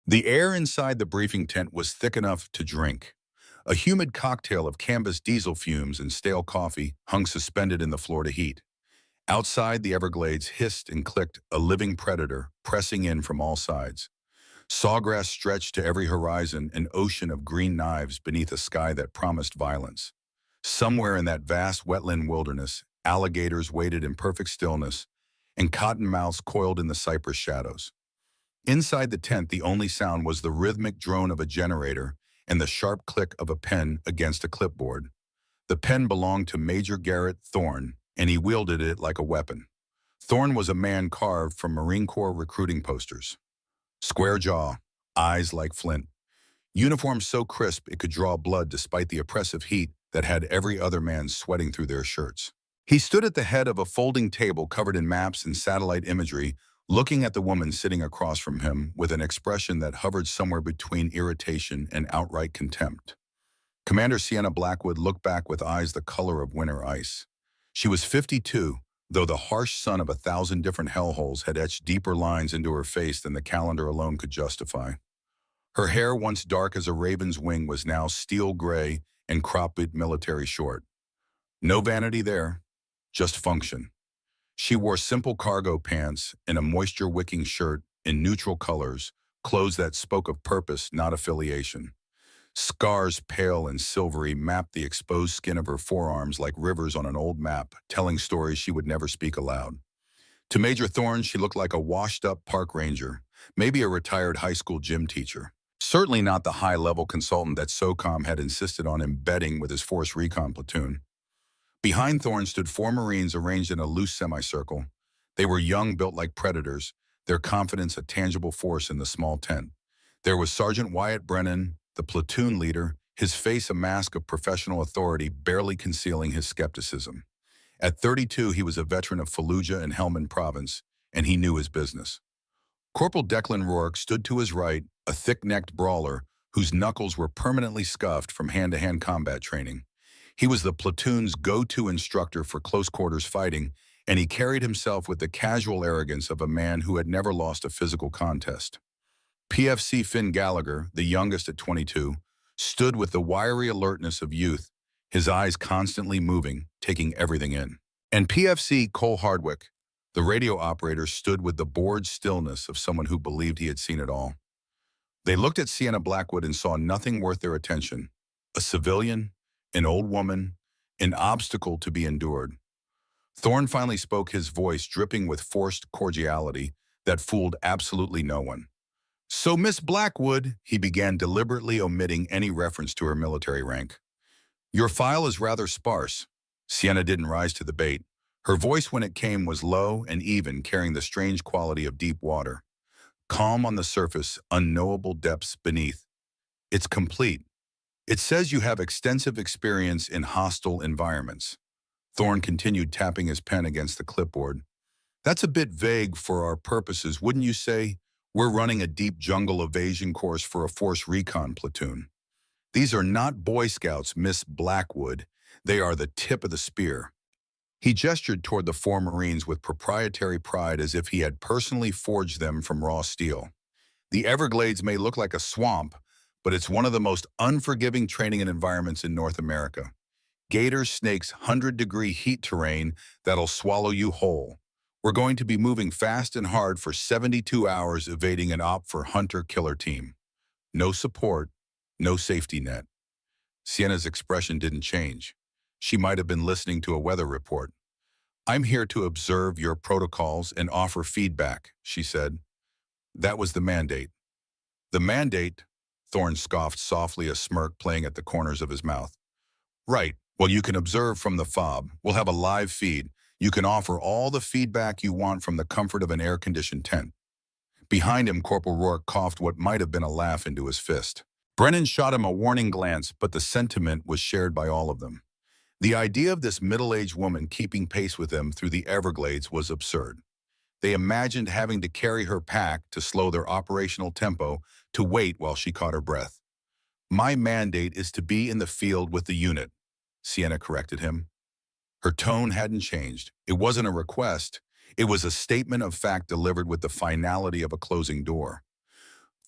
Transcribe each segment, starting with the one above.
The air inside the briefing tent was thick enough to drink. A humid cocktail of canvas diesel fumes and stale coffee hung suspended in the Florida heat. Outside, the Everglades hissed and clicked, a living predator pressing in from all sides. Sawgrass stretched to every horizon, an ocean of green knives beneath a sky that promised violence. Somewhere in that vast wetland wilderness, alligators waited in perfect stillness, and cottonmouths coiled in the cypress shadows. Inside the tent, the only sound was the rhythmic drone of a generator and the sharp click of a pen against a clipboard. The pen belonged to Major Garrett Thorne, and he wielded it like a weapon. Thorne was a man carved from Marine Corps recruiting posters. Square jaw, eyes like flint. Uniform so crisp it could draw blood despite the oppressive heat that had every other man sweating through their shirts. He stood at the head of a folding table covered in maps and satellite imagery, looking at the woman sitting across from him with an expression that hovered somewhere between irritation and outright contempt. Commander Sienna Blackwood looked back with eyes the color of winter ice. She was 52, though the harsh sun of 1,000 different hellholes had etched deeper lines into her face than the calendar alone could justify. Her hair, once dark as a raven's wing, was now steel gray and cropped military short. No vanity there, just function. She wore simple cargo pants and a moisture-wicking shirt in neutral colors, clothes that spoke of purpose, not affiliation. Scars, pale and silvery, mapped the exposed skin of her forearms like rivers on an old map, telling stories she would never speak aloud. To Major Thorne, she looked like a washed-up park ranger, maybe a retired high school gym teacher. Certainly not the high-level consultant that SOCOM had insisted on embedding with his force recon platoon. Behind Thorne stood 4 Marines arranged in a loose semicircle. They were young, built like predators, their confidence a tangible force in the small tent. There was Sergeant Wyatt Brennan, the platoon leader, his face a mask of professional authority barely concealing his skepticism. At 32, he was a veteran of Fallujah and Helmand Province, and he knew his business. Corporal Declan Rourke stood to his right, a thick-necked brawler whose knuckles were permanently scuffed from hand-to-hand combat training. He was the platoon's go-to instructor for close-quarters fighting, and he carried himself with the casual arrogance of a man who had never lost a physical contest. PFC Finn Gallagher, the youngest at 22, stood with the wiry alertness of youth, his eyes constantly moving, taking everything in. And PFC Cole Hardwick, the radio operator, stood with the bored stillness of someone who believed he had seen it all. They looked at Sienna Blackwood and saw nothing worth their attention. A civilian, an old woman, an obstacle to be endured. Thorne finally spoke, his voice dripping with forced cordiality that fooled absolutely no one. "So, Miss Blackwood," he began, deliberately omitting any reference to her military rank. "Your file is rather sparse." Sienna didn't rise to the bait. Her voice, when it came, was low and even, carrying the strange quality of deep water. Calm on the surface, unknowable depths beneath. "It's complete. It says you have extensive experience in hostile environments." Thorne continued, tapping his pen against the clipboard. "That's a bit vague for our purposes, wouldn't you say? We're running a deep jungle evasion course for a force recon platoon. These are not Boy Scouts, Miss Blackwood. They are the tip of the spear." He gestured toward the 4 Marines with proprietary pride, as if he had personally forged them from raw steel. "The Everglades may look like a swamp, but it's one of the most unforgiving training and environments in North America. Gators, snakes, 100-degree heat terrain that'll swallow you whole. We're going to be moving fast and hard for 72 hours, evading an op for hunter-killer team. No support, no safety net." Sienna's expression didn't change. She might have been listening to a weather report. "I'm here to observe your protocols and offer feedback," she said. That was the mandate. "The mandate?" Thorne scoffed softly, a smirk playing at the corners of his mouth. "Right. Well, you can observe from the fob. We'll have a live feed. You can offer all the feedback you want from the comfort of an air-conditioned tent." Behind him, Corporal Rourke coughed what might have been a laugh into his fist. Brennan shot him a warning glance, but the sentiment was shared by all of them. The idea of this middle-aged woman keeping pace with them through the Everglades was absurd. They imagined having to carry her pack to slow their operational tempo, to wait while she caught her breath. "My mandate is to be in the field with the unit," Sienna corrected him. Her tone hadn't changed. It wasn't a request. It was a statement of fact delivered with the finality of a closing door.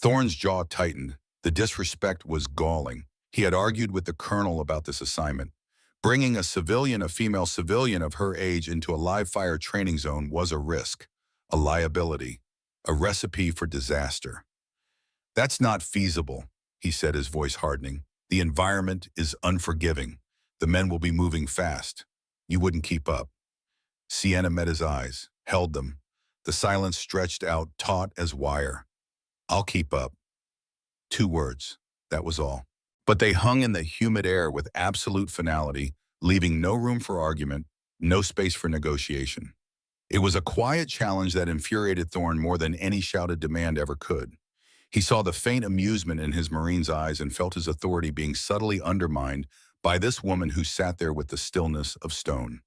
Thorne's jaw tightened. The disrespect was galling. He had argued with the colonel about this assignment. Bringing a female civilian of her age into a live-fire training zone was a risk, a liability, a recipe for disaster. "That's not feasible," he said, his voice hardening. "The environment is unforgiving. The men will be moving fast. You wouldn't keep up." Sienna met his eyes, held them. The silence stretched out, taut as wire. "I'll keep up." 2 words. That was all. But they hung in the humid air with absolute finality, leaving no room for argument, no space for negotiation. It was a quiet challenge that infuriated Thorne more than any shouted demand ever could. He saw the faint amusement in his Marine's eyes and felt his authority being subtly undermined by this woman who sat there with the stillness of stone.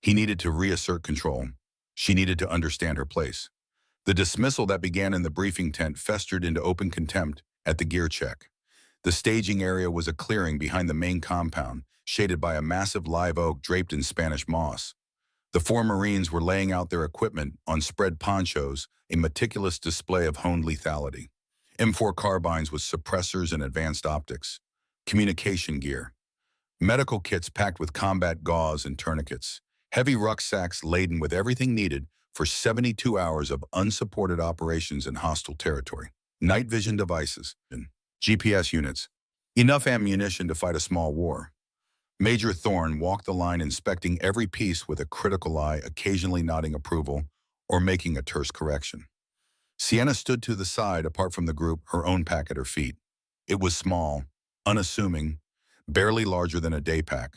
He needed to reassert control. She needed to understand her place. The dismissal that began in the briefing tent festered into open contempt at the gear check. The staging area was a clearing behind the main compound, shaded by a massive live oak draped in Spanish moss. The 4 Marines were laying out their equipment on spread ponchos, a meticulous display of honed lethality. M4 carbines with suppressors and advanced optics. Communication gear. Medical kits packed with combat gauze and tourniquets. Heavy rucksacks laden with everything needed for 72 hours of unsupported operations in hostile territory. Night vision devices and GPS units. Enough ammunition to fight a small war. Major Thorne walked the line, inspecting every piece with a critical eye, occasionally nodding approval or making a terse correction. Sienna stood to the side, apart from the group, her own pack at her feet. It was small, unassuming, barely larger than a day pack.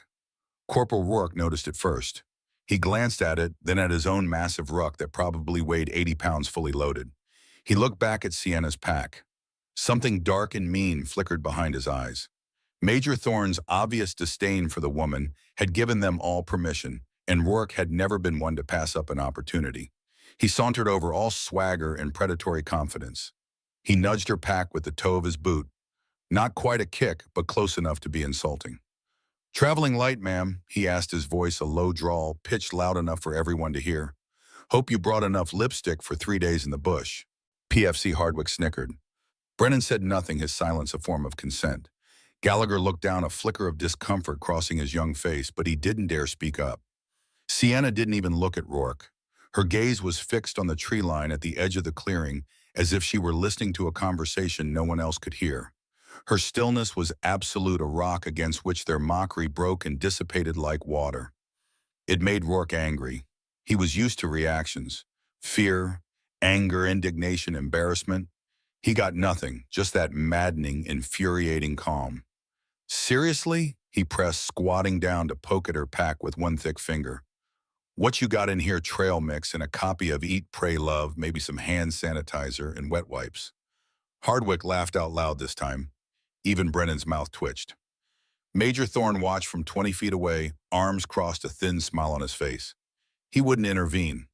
Corporal Rourke noticed it first. He glanced at it, then at his own massive ruck that probably weighed 80 pounds fully loaded. He looked back at Sienna's pack. Something dark and mean flickered behind his eyes. Major Thorne's obvious disdain for the woman had given them all permission, and Rourke had never been one to pass up an opportunity. He sauntered over, all swagger and predatory confidence. He nudged her pack with the toe of his boot. Not quite a kick, but close enough to be insulting. "Traveling light, ma'am," he asked, his voice a low drawl, pitched loud enough for everyone to hear. "Hope you brought enough lipstick for 3 days in the bush." PFC Hardwick snickered. Brennan said nothing, his silence a form of consent. Gallagher looked down, a flicker of discomfort crossing his young face, but he didn't dare speak up. Sienna didn't even look at Rourke. Her gaze was fixed on the tree line at the edge of the clearing, as if she were listening to a conversation no one else could hear. Her stillness was absolute, a rock against which their mockery broke and dissipated like water. It made Rourke angry. He was used to reactions: fear, anger, indignation, embarrassment. He got nothing, just that maddening, infuriating calm. "Seriously?" he pressed, squatting down to poke at her pack with one thick finger. "What you got in here? Trail mix and a copy of Eat, Pray, Love, maybe some hand sanitizer and wet wipes." Hardwick laughed out loud this time. Even Brennan's mouth twitched. Major Thorne watched from 20 feet away, arms crossed, a thin smile on his face. He wouldn't intervene.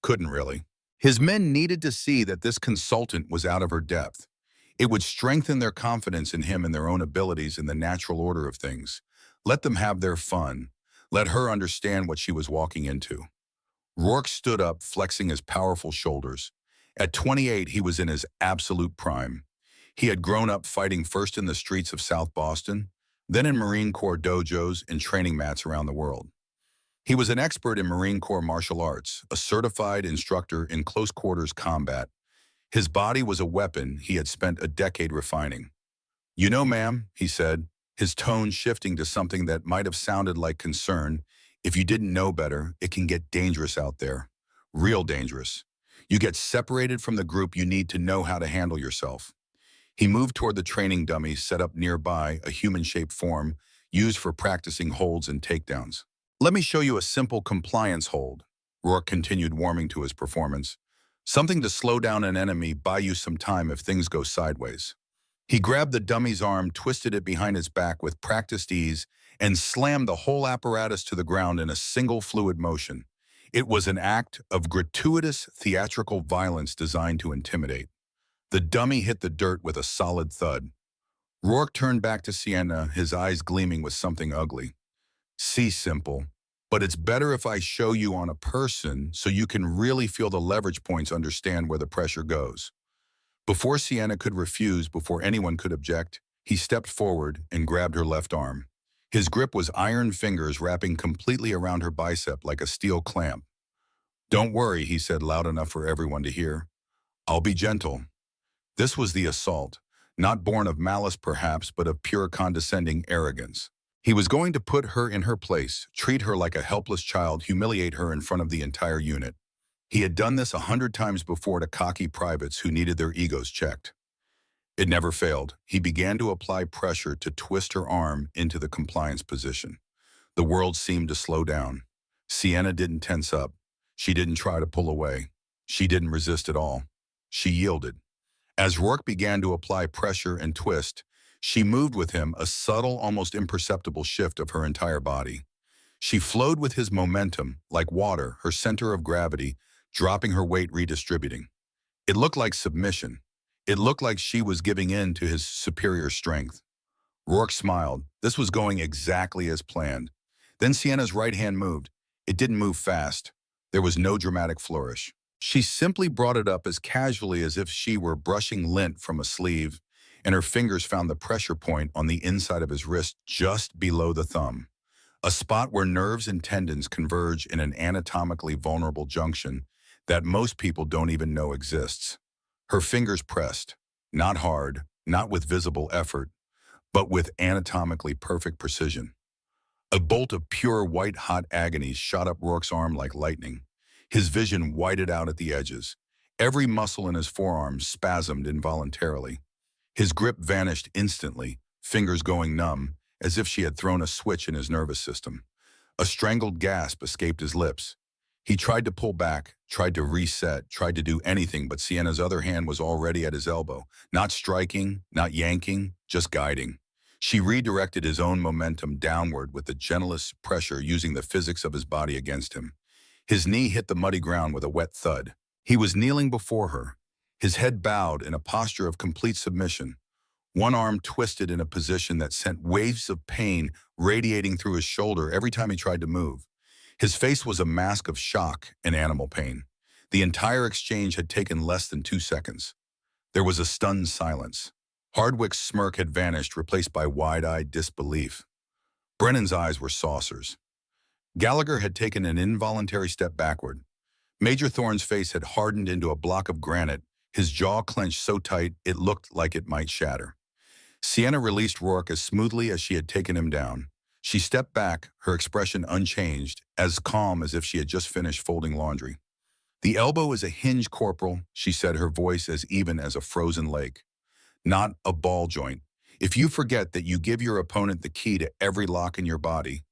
Couldn't really. His men needed to see that this consultant was out of her depth. It would strengthen their confidence in him and their own abilities in the natural order of things. Let them have their fun. Let her understand what she was walking into. Rourke stood up, flexing his powerful shoulders. At 28, he was in his absolute prime. He had grown up fighting first in the streets of South Boston, then in Marine Corps dojos and training mats around the world. He was an expert in Marine Corps martial arts, a certified instructor in close quarters combat. His body was a weapon he had spent a decade refining. "You know, ma'am," he said, his tone shifting to something that might have sounded like concern, "if you didn't know better, it can get dangerous out there. Real dangerous. You get separated from the group, you need to know how to handle yourself." He moved toward the training dummies set up nearby, a human-shaped form used for practicing holds and takedowns. "Let me show you a simple compliance hold," Rourke continued, warming to his performance. "Something to slow down an enemy, buy you some time if things go sideways." He grabbed the dummy's arm, twisted it behind his back with practiced ease, and slammed the whole apparatus to the ground in a single fluid motion. It was an act of gratuitous theatrical violence designed to intimidate. The dummy hit the dirt with a solid thud. Rourke turned back to Sienna, his eyes gleaming with something ugly. "See, simple. But it's better if I show you on a person so you can really feel the leverage points, understand where the pressure goes." Before Sienna could refuse, before anyone could object, he stepped forward and grabbed her left arm. His grip was iron fingers wrapping completely around her bicep like a steel clamp. "Don't worry," he said loud enough for everyone to hear. "I'll be gentle." This was the assault, not born of malice perhaps, but of pure condescending arrogance. He was going to put her in her place, treat her like a helpless child, humiliate her in front of the entire unit. He had done this 100 times before to cocky privates who needed their egos checked. It never failed. He began to apply pressure to twist her arm into the compliance position. The world seemed to slow down. Sienna didn't tense up. She didn't try to pull away. She didn't resist at all. She yielded. As Rourke began to apply pressure and twist, she moved with him, a subtle, almost imperceptible shift of her entire body. She flowed with his momentum, like water, her center of gravity, dropping her weight, redistributing. It looked like submission. It looked like she was giving in to his superior strength. Rourke smiled. This was going exactly as planned. Then Sienna's right hand moved. It didn't move fast. There was no dramatic flourish. She simply brought it up as casually as if she were brushing lint from a sleeve, and her fingers found the pressure point on the inside of his wrist just below the thumb, a spot where nerves and tendons converge in an anatomically vulnerable junction that most people don't even know exists. Her fingers pressed, not hard, not with visible effort, but with anatomically perfect precision. A bolt of pure white-hot agony shot up Rourke's arm like lightning. His vision whited out at the edges. Every muscle in his forearm spasmed involuntarily. His grip vanished instantly, fingers going numb, as if she had thrown a switch in his nervous system. A strangled gasp escaped his lips. He tried to pull back, tried to reset, tried to do anything, but Sienna's other hand was already at his elbow, not striking, not yanking, just guiding. She redirected his own momentum downward with the gentlest pressure, using the physics of his body against him. His knee hit the muddy ground with a wet thud. He was kneeling before her, his head bowed in a posture of complete submission, one arm twisted in a position that sent waves of pain radiating through his shoulder every time he tried to move. His face was a mask of shock and animal pain. The entire exchange had taken less than 2 seconds. There was a stunned silence. Hardwick's smirk had vanished, replaced by wide-eyed disbelief. Brennan's eyes were saucers. Gallagher had taken an involuntary step backward. Major Thorne's face had hardened into a block of granite, his jaw clenched so tight it looked like it might shatter. Sienna released Rourke as smoothly as she had taken him down. She stepped back, her expression unchanged, as calm as if she had just finished folding laundry. "The elbow is a hinge, Corporal," she said, her voice as even as a frozen lake. "Not a ball joint. If you forget that you give your opponent the key to every lock in your body."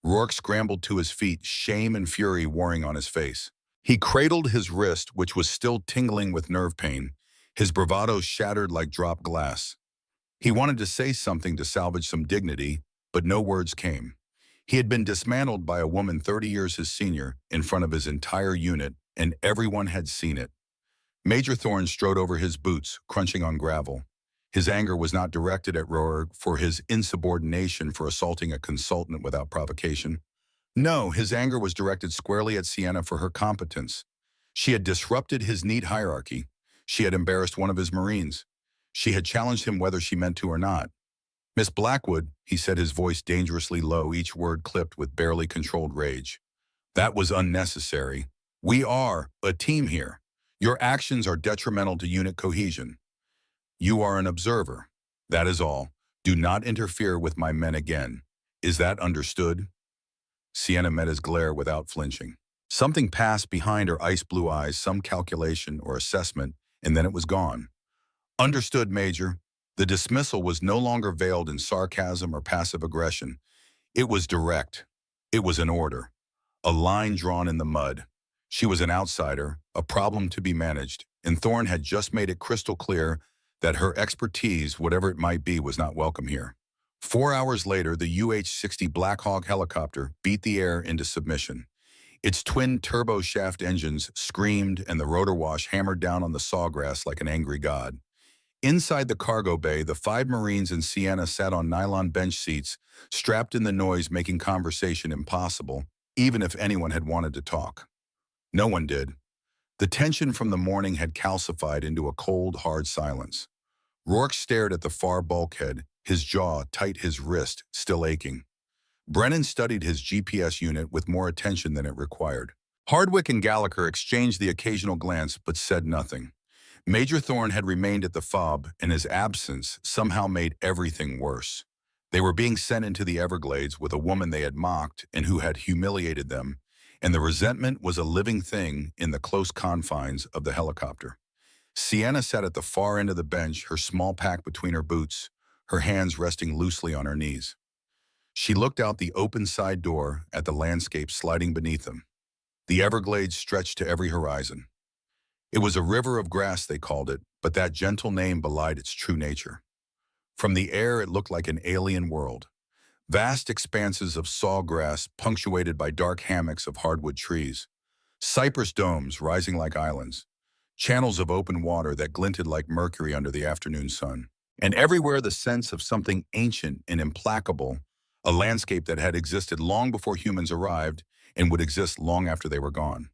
Rourke scrambled to his feet, shame and fury warring on his face. He cradled his wrist, which was still tingling with nerve pain. His bravado shattered like dropped glass. He wanted to say something to salvage some dignity, but no words came. He had been dismantled by a woman 30 years his senior in front of his entire unit, and everyone had seen it. Major Thorne strode over his boots, crunching on gravel. His anger was not directed at Rourke for his insubordination for assaulting a consultant without provocation. No, his anger was directed squarely at Sienna for her competence. She had disrupted his neat hierarchy. She had embarrassed one of his Marines. She had challenged him whether she meant to or not. "Miss Blackwood," he said, his voice dangerously low, each word clipped with barely controlled rage. "That was unnecessary. We are a team here. Your actions are detrimental to unit cohesion. You are an observer. That is all. Do not interfere with my men again. Is that understood?" Sienna met his glare without flinching. Something passed behind her ice-blue eyes, some calculation or assessment, and then it was gone. "Understood, Major." The dismissal was no longer veiled in sarcasm or passive aggression. It was direct. It was an order. A line drawn in the mud. She was an outsider, a problem to be managed, and Thorne had just made it crystal clear that her expertise, whatever it might be, was not welcome here. 4 hours later, the UH-60 Black Hawk helicopter beat the air into submission. Its twin turboshaft engines screamed and the rotor wash hammered down on the sawgrass like an angry god. Inside the cargo bay, the 5 Marines and Sienna sat on nylon bench seats, strapped in the noise, making conversation impossible, even if anyone had wanted to talk. No one did. The tension from the morning had calcified into a cold, hard silence. Rourke stared at the far bulkhead, his jaw tight, his wrist still aching. Brennan studied his GPS unit with more attention than it required. Hardwick and Gallagher exchanged the occasional glance but said nothing. Major Thorne had remained at the fob, and his absence somehow made everything worse. They were being sent into the Everglades with a woman they had mocked and who had humiliated them, and the resentment was a living thing in the close confines of the helicopter. Sienna sat at the far end of the bench, her small pack between her boots, her hands resting loosely on her knees. She looked out the open side door at the landscape sliding beneath them. The Everglades stretched to every horizon. It was a river of grass, they called it, but that gentle name belied its true nature. From the air, it looked like an alien world. Vast expanses of sawgrass punctuated by dark hammocks of hardwood trees, cypress domes rising like islands, channels of open water that glinted like mercury under the afternoon sun, and everywhere the sense of something ancient and implacable, a landscape that had existed long before humans arrived and would exist long after they were gone.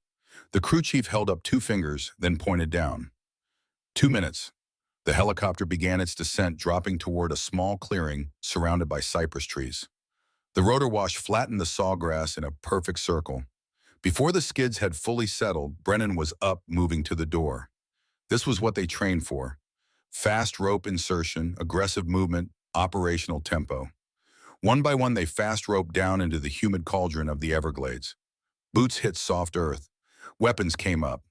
The crew chief held up two fingers, then pointed down. 2 minutes. The helicopter began its descent, dropping toward a small clearing surrounded by cypress trees. The rotor wash flattened the sawgrass in a perfect circle. Before the skids had fully settled, Brennan was up, moving to the door. This was what they trained for. Fast rope insertion, aggressive movement, operational tempo. One by one, they fast roped down into the humid cauldron of the Everglades. Boots hit soft earth. Weapons came up.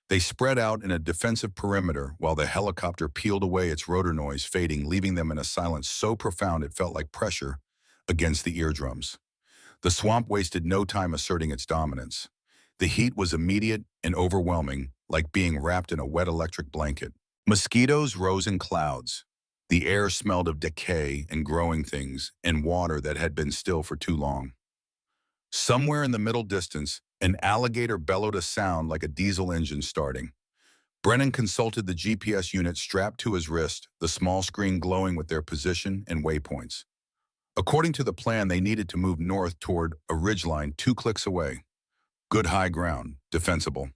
They spread out in a defensive perimeter while the helicopter peeled away, its rotor noise fading, leaving them in a silence so profound it felt like pressure against the eardrums. The swamp wasted no time asserting its dominance. The heat was immediate and overwhelming, like being wrapped in a wet electric blanket. Mosquitoes rose in clouds. The air smelled of decay and growing things and water that had been still for too long. Somewhere in the middle distance, an alligator bellowed a sound like a diesel engine starting. Brennan consulted the GPS unit strapped to his wrist, the small screen glowing with their position and waypoints. According to the plan, they needed to move north toward a ridgeline 2 clicks away. Good high ground, defensible.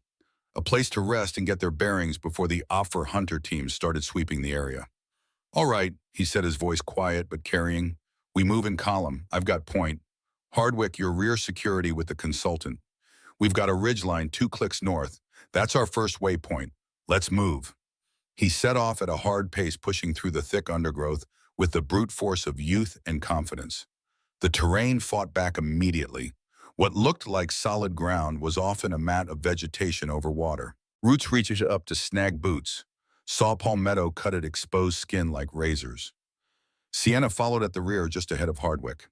A place to rest and get their bearings before the Offer Hunter team started sweeping the area. "All right," he said, his voice quiet but carrying. "We move in column. I've got point. Hardwick, your rear security with the consultant. We've got a ridgeline 2 clicks north. That's our first waypoint. Let's move." He set off at a hard pace, pushing through the thick undergrowth with the brute force of youth and confidence. The terrain fought back immediately. What looked like solid ground was often a mat of vegetation over water. Roots reached up to snag boots. Saw palmetto cut at exposed skin like razors. Sienna followed at the rear just ahead of Hardwick.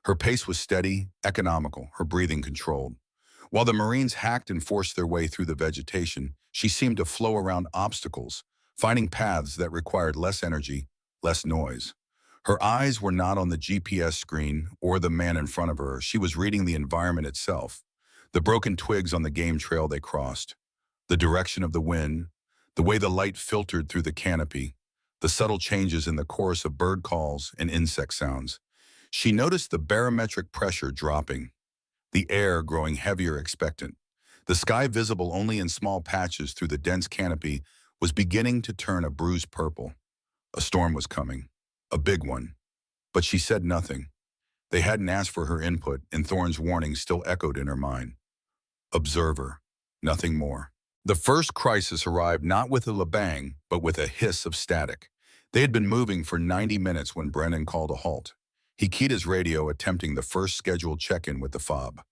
Her pace was steady, economical, her breathing controlled. While the Marines hacked and forced their way through the vegetation, she seemed to flow around obstacles, finding paths that required less energy, less noise. Her eyes were not on the GPS screen or the man in front of her. She was reading the environment itself, the broken twigs on the game trail they crossed, the direction of the wind, the way the light filtered through the canopy, the subtle changes in the chorus of bird calls and insect sounds. She noticed the barometric pressure dropping, the air growing heavier, expectant. The sky, visible only in small patches through the dense canopy, was beginning to turn a bruised purple. A storm was coming, a big one. But she said nothing. They hadn't asked for her input, and Thorne's warning still echoed in her mind. Observer, nothing more. The first crisis arrived not with a labang, but with a hiss of static. They had been moving for 90 minutes when Brennan called a halt. He keyed his radio, attempting the first scheduled check-in with the fob.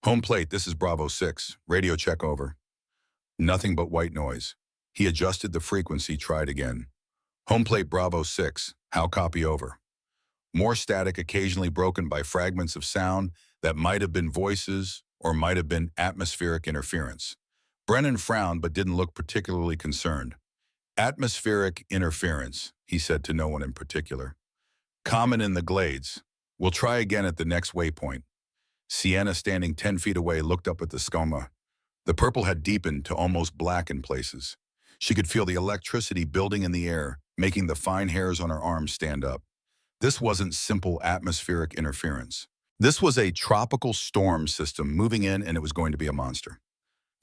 "Home plate, this is Bravo 6. Radio check over." Nothing but white noise. He adjusted the frequency, tried again. "Home plate, Bravo 6. How copy over?" More static, occasionally broken by fragments of sound that might have been voices or might have been atmospheric interference. Brennan frowned but didn't look particularly concerned. "Atmospheric interference," he said to no one in particular. "Common in the glades. We'll try again at the next waypoint." Sienna, standing 10 feet away, looked up at the skoma. The purple had deepened to almost black in places. She could feel the electricity building in the air, making the fine hairs on her arms stand up. This wasn't simple atmospheric interference. This was a tropical storm system moving in, and it was going to be a monster.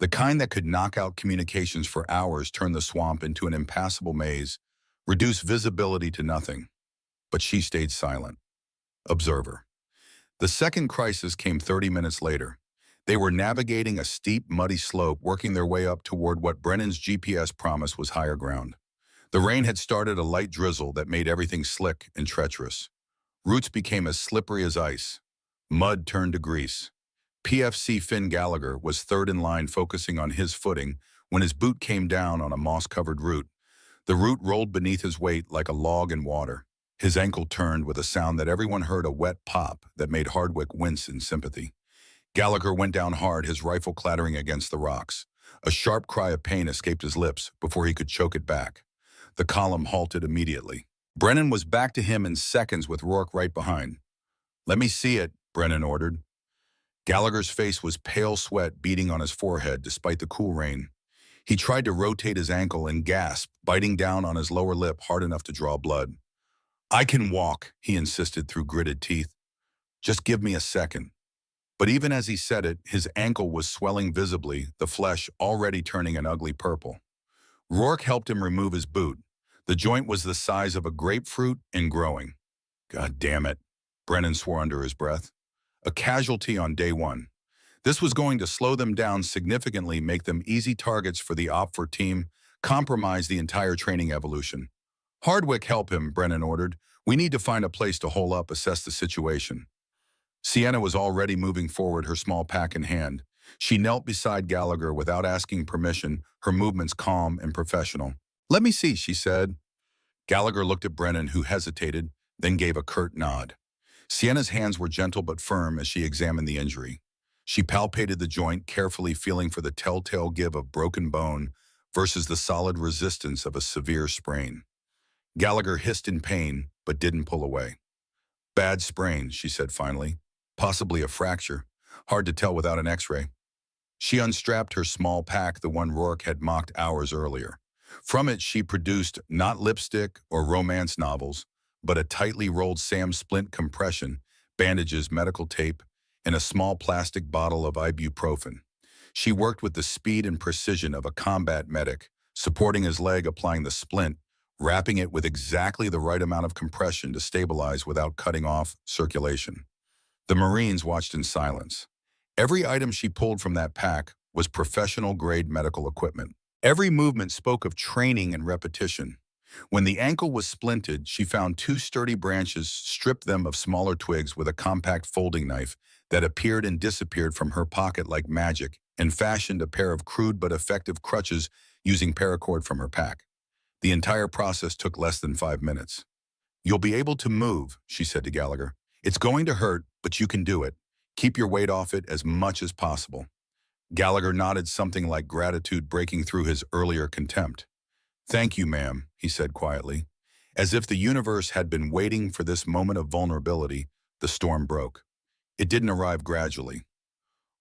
The kind that could knock out communications for hours, turn the swamp into an impassable maze, reduce visibility to nothing. But she stayed silent. Observer. The second crisis came 30 minutes later. They were navigating a steep, muddy slope, working their way up toward what Brennan's GPS promised was higher ground. The rain had started a light drizzle that made everything slick and treacherous. Roots became as slippery as ice. Mud turned to grease. PFC Finn Gallagher was third in line, focusing on his footing when his boot came down on a moss-covered root. The root rolled beneath his weight like a log in water. His ankle turned with a sound that everyone heard, a wet pop that made Hardwick wince in sympathy. Gallagher went down hard, his rifle clattering against the rocks. A sharp cry of pain escaped his lips before he could choke it back. The column halted immediately. Brennan was back to him in seconds with Rourke right behind. "Let me see it," Brennan ordered. Gallagher's face was pale, sweat beading on his forehead despite the cool rain. He tried to rotate his ankle and gasped, biting down on his lower lip hard enough to draw blood. "I can walk," he insisted through gritted teeth. "Just give me a second." But even as he said it, his ankle was swelling visibly, the flesh already turning an ugly purple. Rourke helped him remove his boot. The joint was the size of a grapefruit and growing. "God damn it," Brennan swore under his breath. A casualty on day one. This was going to slow them down significantly, make them easy targets for the OPFOR team, compromise the entire training evolution. "Hardwick, help him," Brennan ordered. "We need to find a place to hole up, assess the situation." Sienna was already moving forward, her small pack in hand. She knelt beside Gallagher without asking permission, her movements calm and professional. "Let me see," she said. Gallagher looked at Brennan, who hesitated, then gave a curt nod. Sienna's hands were gentle but firm as she examined the injury. She palpated the joint, carefully feeling for the telltale give of broken bone versus the solid resistance of a severe sprain. Gallagher hissed in pain, but didn't pull away. "Bad sprain," she said finally. "Possibly a fracture. Hard to tell without an x-ray." She unstrapped her small pack, the one Rourke had mocked hours earlier. From it, she produced not lipstick or romance novels, but a tightly rolled Sam splint compression, bandages, medical tape, and a small plastic bottle of ibuprofen. She worked with the speed and precision of a combat medic, supporting his leg, applying the splint, wrapping it with exactly the right amount of compression to stabilize without cutting off circulation. The Marines watched in silence. Every item she pulled from that pack was professional-grade medical equipment. Every movement spoke of training and repetition. When the ankle was splinted, she found two sturdy branches, stripped them of smaller twigs with a compact folding knife that appeared and disappeared from her pocket like magic, and fashioned a pair of crude but effective crutches using paracord from her pack. The entire process took less than 5 minutes. "You'll be able to move," she said to Gallagher. "It's going to hurt, but you can do it. Keep your weight off it as much as possible." Gallagher nodded, something like gratitude breaking through his earlier contempt. "Thank you, ma'am," he said quietly. As if the universe had been waiting for this moment of vulnerability, the storm broke. It didn't arrive gradually.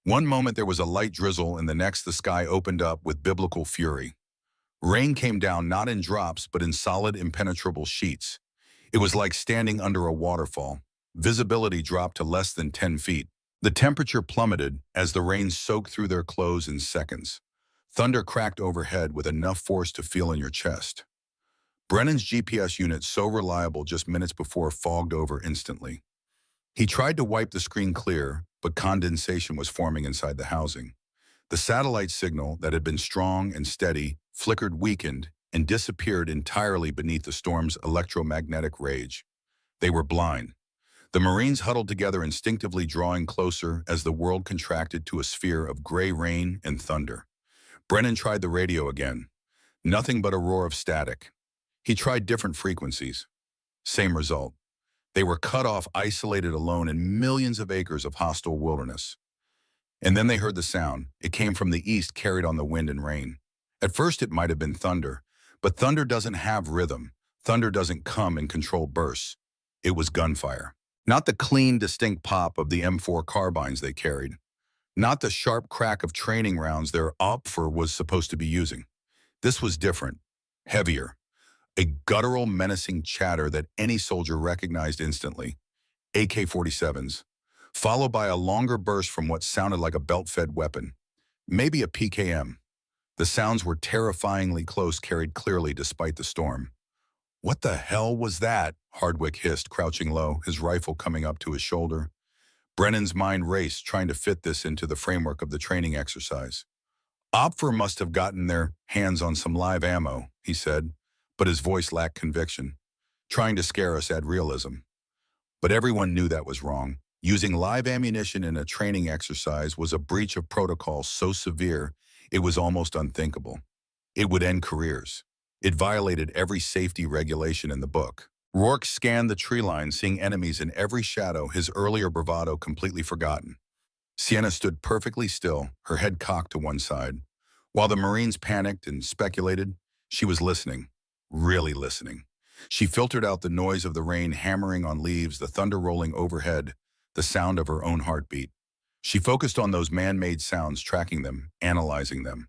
One moment there was a light drizzle, and the next the sky opened up with biblical fury. Rain came down not in drops, but in solid, impenetrable sheets. It was like standing under a waterfall. Visibility dropped to less than 10 feet. The temperature plummeted as the rain soaked through their clothes in seconds. Thunder cracked overhead with enough force to feel in your chest. Brennan's GPS unit, so reliable just minutes before, fogged over instantly. He tried to wipe the screen clear, but condensation was forming inside the housing. The satellite signal that had been strong and steady flickered, weakened, and disappeared entirely beneath the storm's electromagnetic rage. They were blind. The Marines huddled together, instinctively drawing closer as the world contracted to a sphere of gray rain and thunder. Brennan tried the radio again. Nothing but a roar of static. He tried different frequencies. Same result. They were cut off, isolated, alone in millions of acres of hostile wilderness. And then they heard the sound. It came from the east, carried on the wind and rain. At first it might have been thunder, but thunder doesn't have rhythm. Thunder doesn't come in controlled bursts. It was gunfire. Not the clean, distinct pop of the M4 carbines they carried. Not the sharp crack of training rounds their OPFOR was supposed to be using. This was different, heavier. A guttural, menacing chatter that any soldier recognized instantly. AK-47s, followed by a longer burst from what sounded like a belt-fed weapon. maybe a PKM. The sounds were terrifyingly close, carried clearly despite the storm. What the hell was that? Hardwick hissed, crouching low, his rifle coming up to his shoulder. Brennan's mind raced, trying to fit this into the framework of the training exercise. Opfer must have gotten their hands on some live ammo, he said, but his voice lacked conviction. Trying to scare us add realism. But everyone knew that was wrong. Using live ammunition in a training exercise was a breach of protocol so severe it was almost unthinkable. It would end careers. It violated every safety regulation in the book. Rourke scanned the tree line, seeing enemies in every shadow, his earlier bravado completely forgotten. Sienna stood perfectly still, her head cocked to one side. While the Marines panicked and speculated, she was listening, really listening. She filtered out the noise of the rain hammering on leaves, the thunder rolling overhead, the sound of her own heartbeat. She focused on those man-made sounds, tracking them, analyzing them.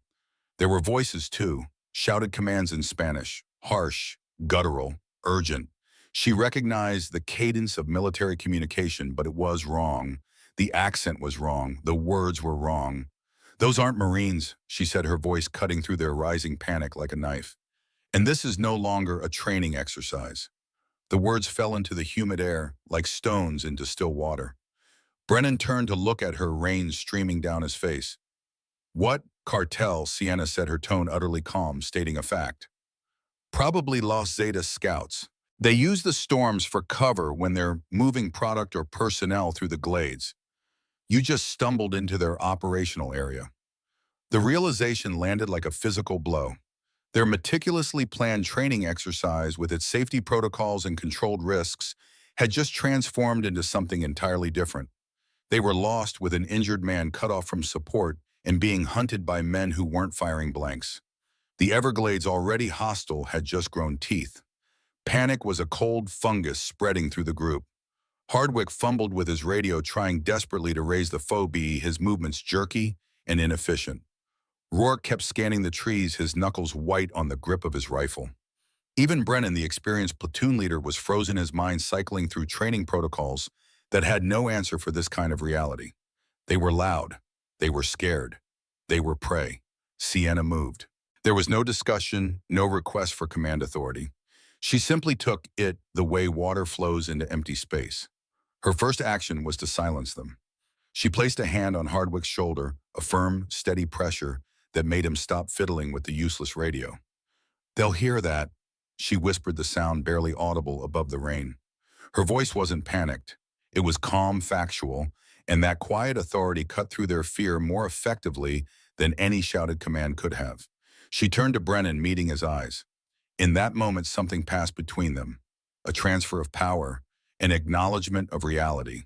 There were voices too, shouted commands in Spanish, harsh, guttural, urgent. She recognized the cadence of military communication, but it was wrong. The accent was wrong. The words were wrong. "Those aren't Marines," she said, her voice cutting through their rising panic like a knife. "And this is no longer a training exercise." The words fell into the humid air like stones into still water. Brennan turned to look at her, rain streaming down his face. "What cartel?" Sienna said, her tone utterly calm, stating a fact. "Probably Los Zetas scouts. They use the storms for cover when they're moving product or personnel through the glades. You just stumbled into their operational area." The realization landed like a physical blow. Their meticulously planned training exercise, with its safety protocols and controlled risks, had just transformed into something entirely different. They were lost, with an injured man cut off from support and being hunted by men who weren't firing blanks. The Everglades, already hostile, had just grown teeth. Panic was a cold fungus spreading through the group. Hardwick fumbled with his radio, trying desperately to raise the phobia, his movements jerky and inefficient. Rourke kept scanning the trees, his knuckles white on the grip of his rifle. Even Brennan, the experienced platoon leader, was frozen, his mind cycling through training protocols that had no answer for this kind of reality. They were loud. They were scared. They were prey. Sienna moved. There was no discussion, no request for command authority. She simply took it the way water flows into empty space. Her first action was to silence them. She placed a hand on Hardwick's shoulder, a firm, steady pressure that made him stop fiddling with the useless radio. "They'll hear that," she whispered, the sound barely audible above the rain. Her voice wasn't panicked. It was calm, factual, and that quiet authority cut through their fear more effectively than any shouted command could have. She turned to Brennan, meeting his eyes. In that moment, something passed between them, a transfer of power, an acknowledgement of reality.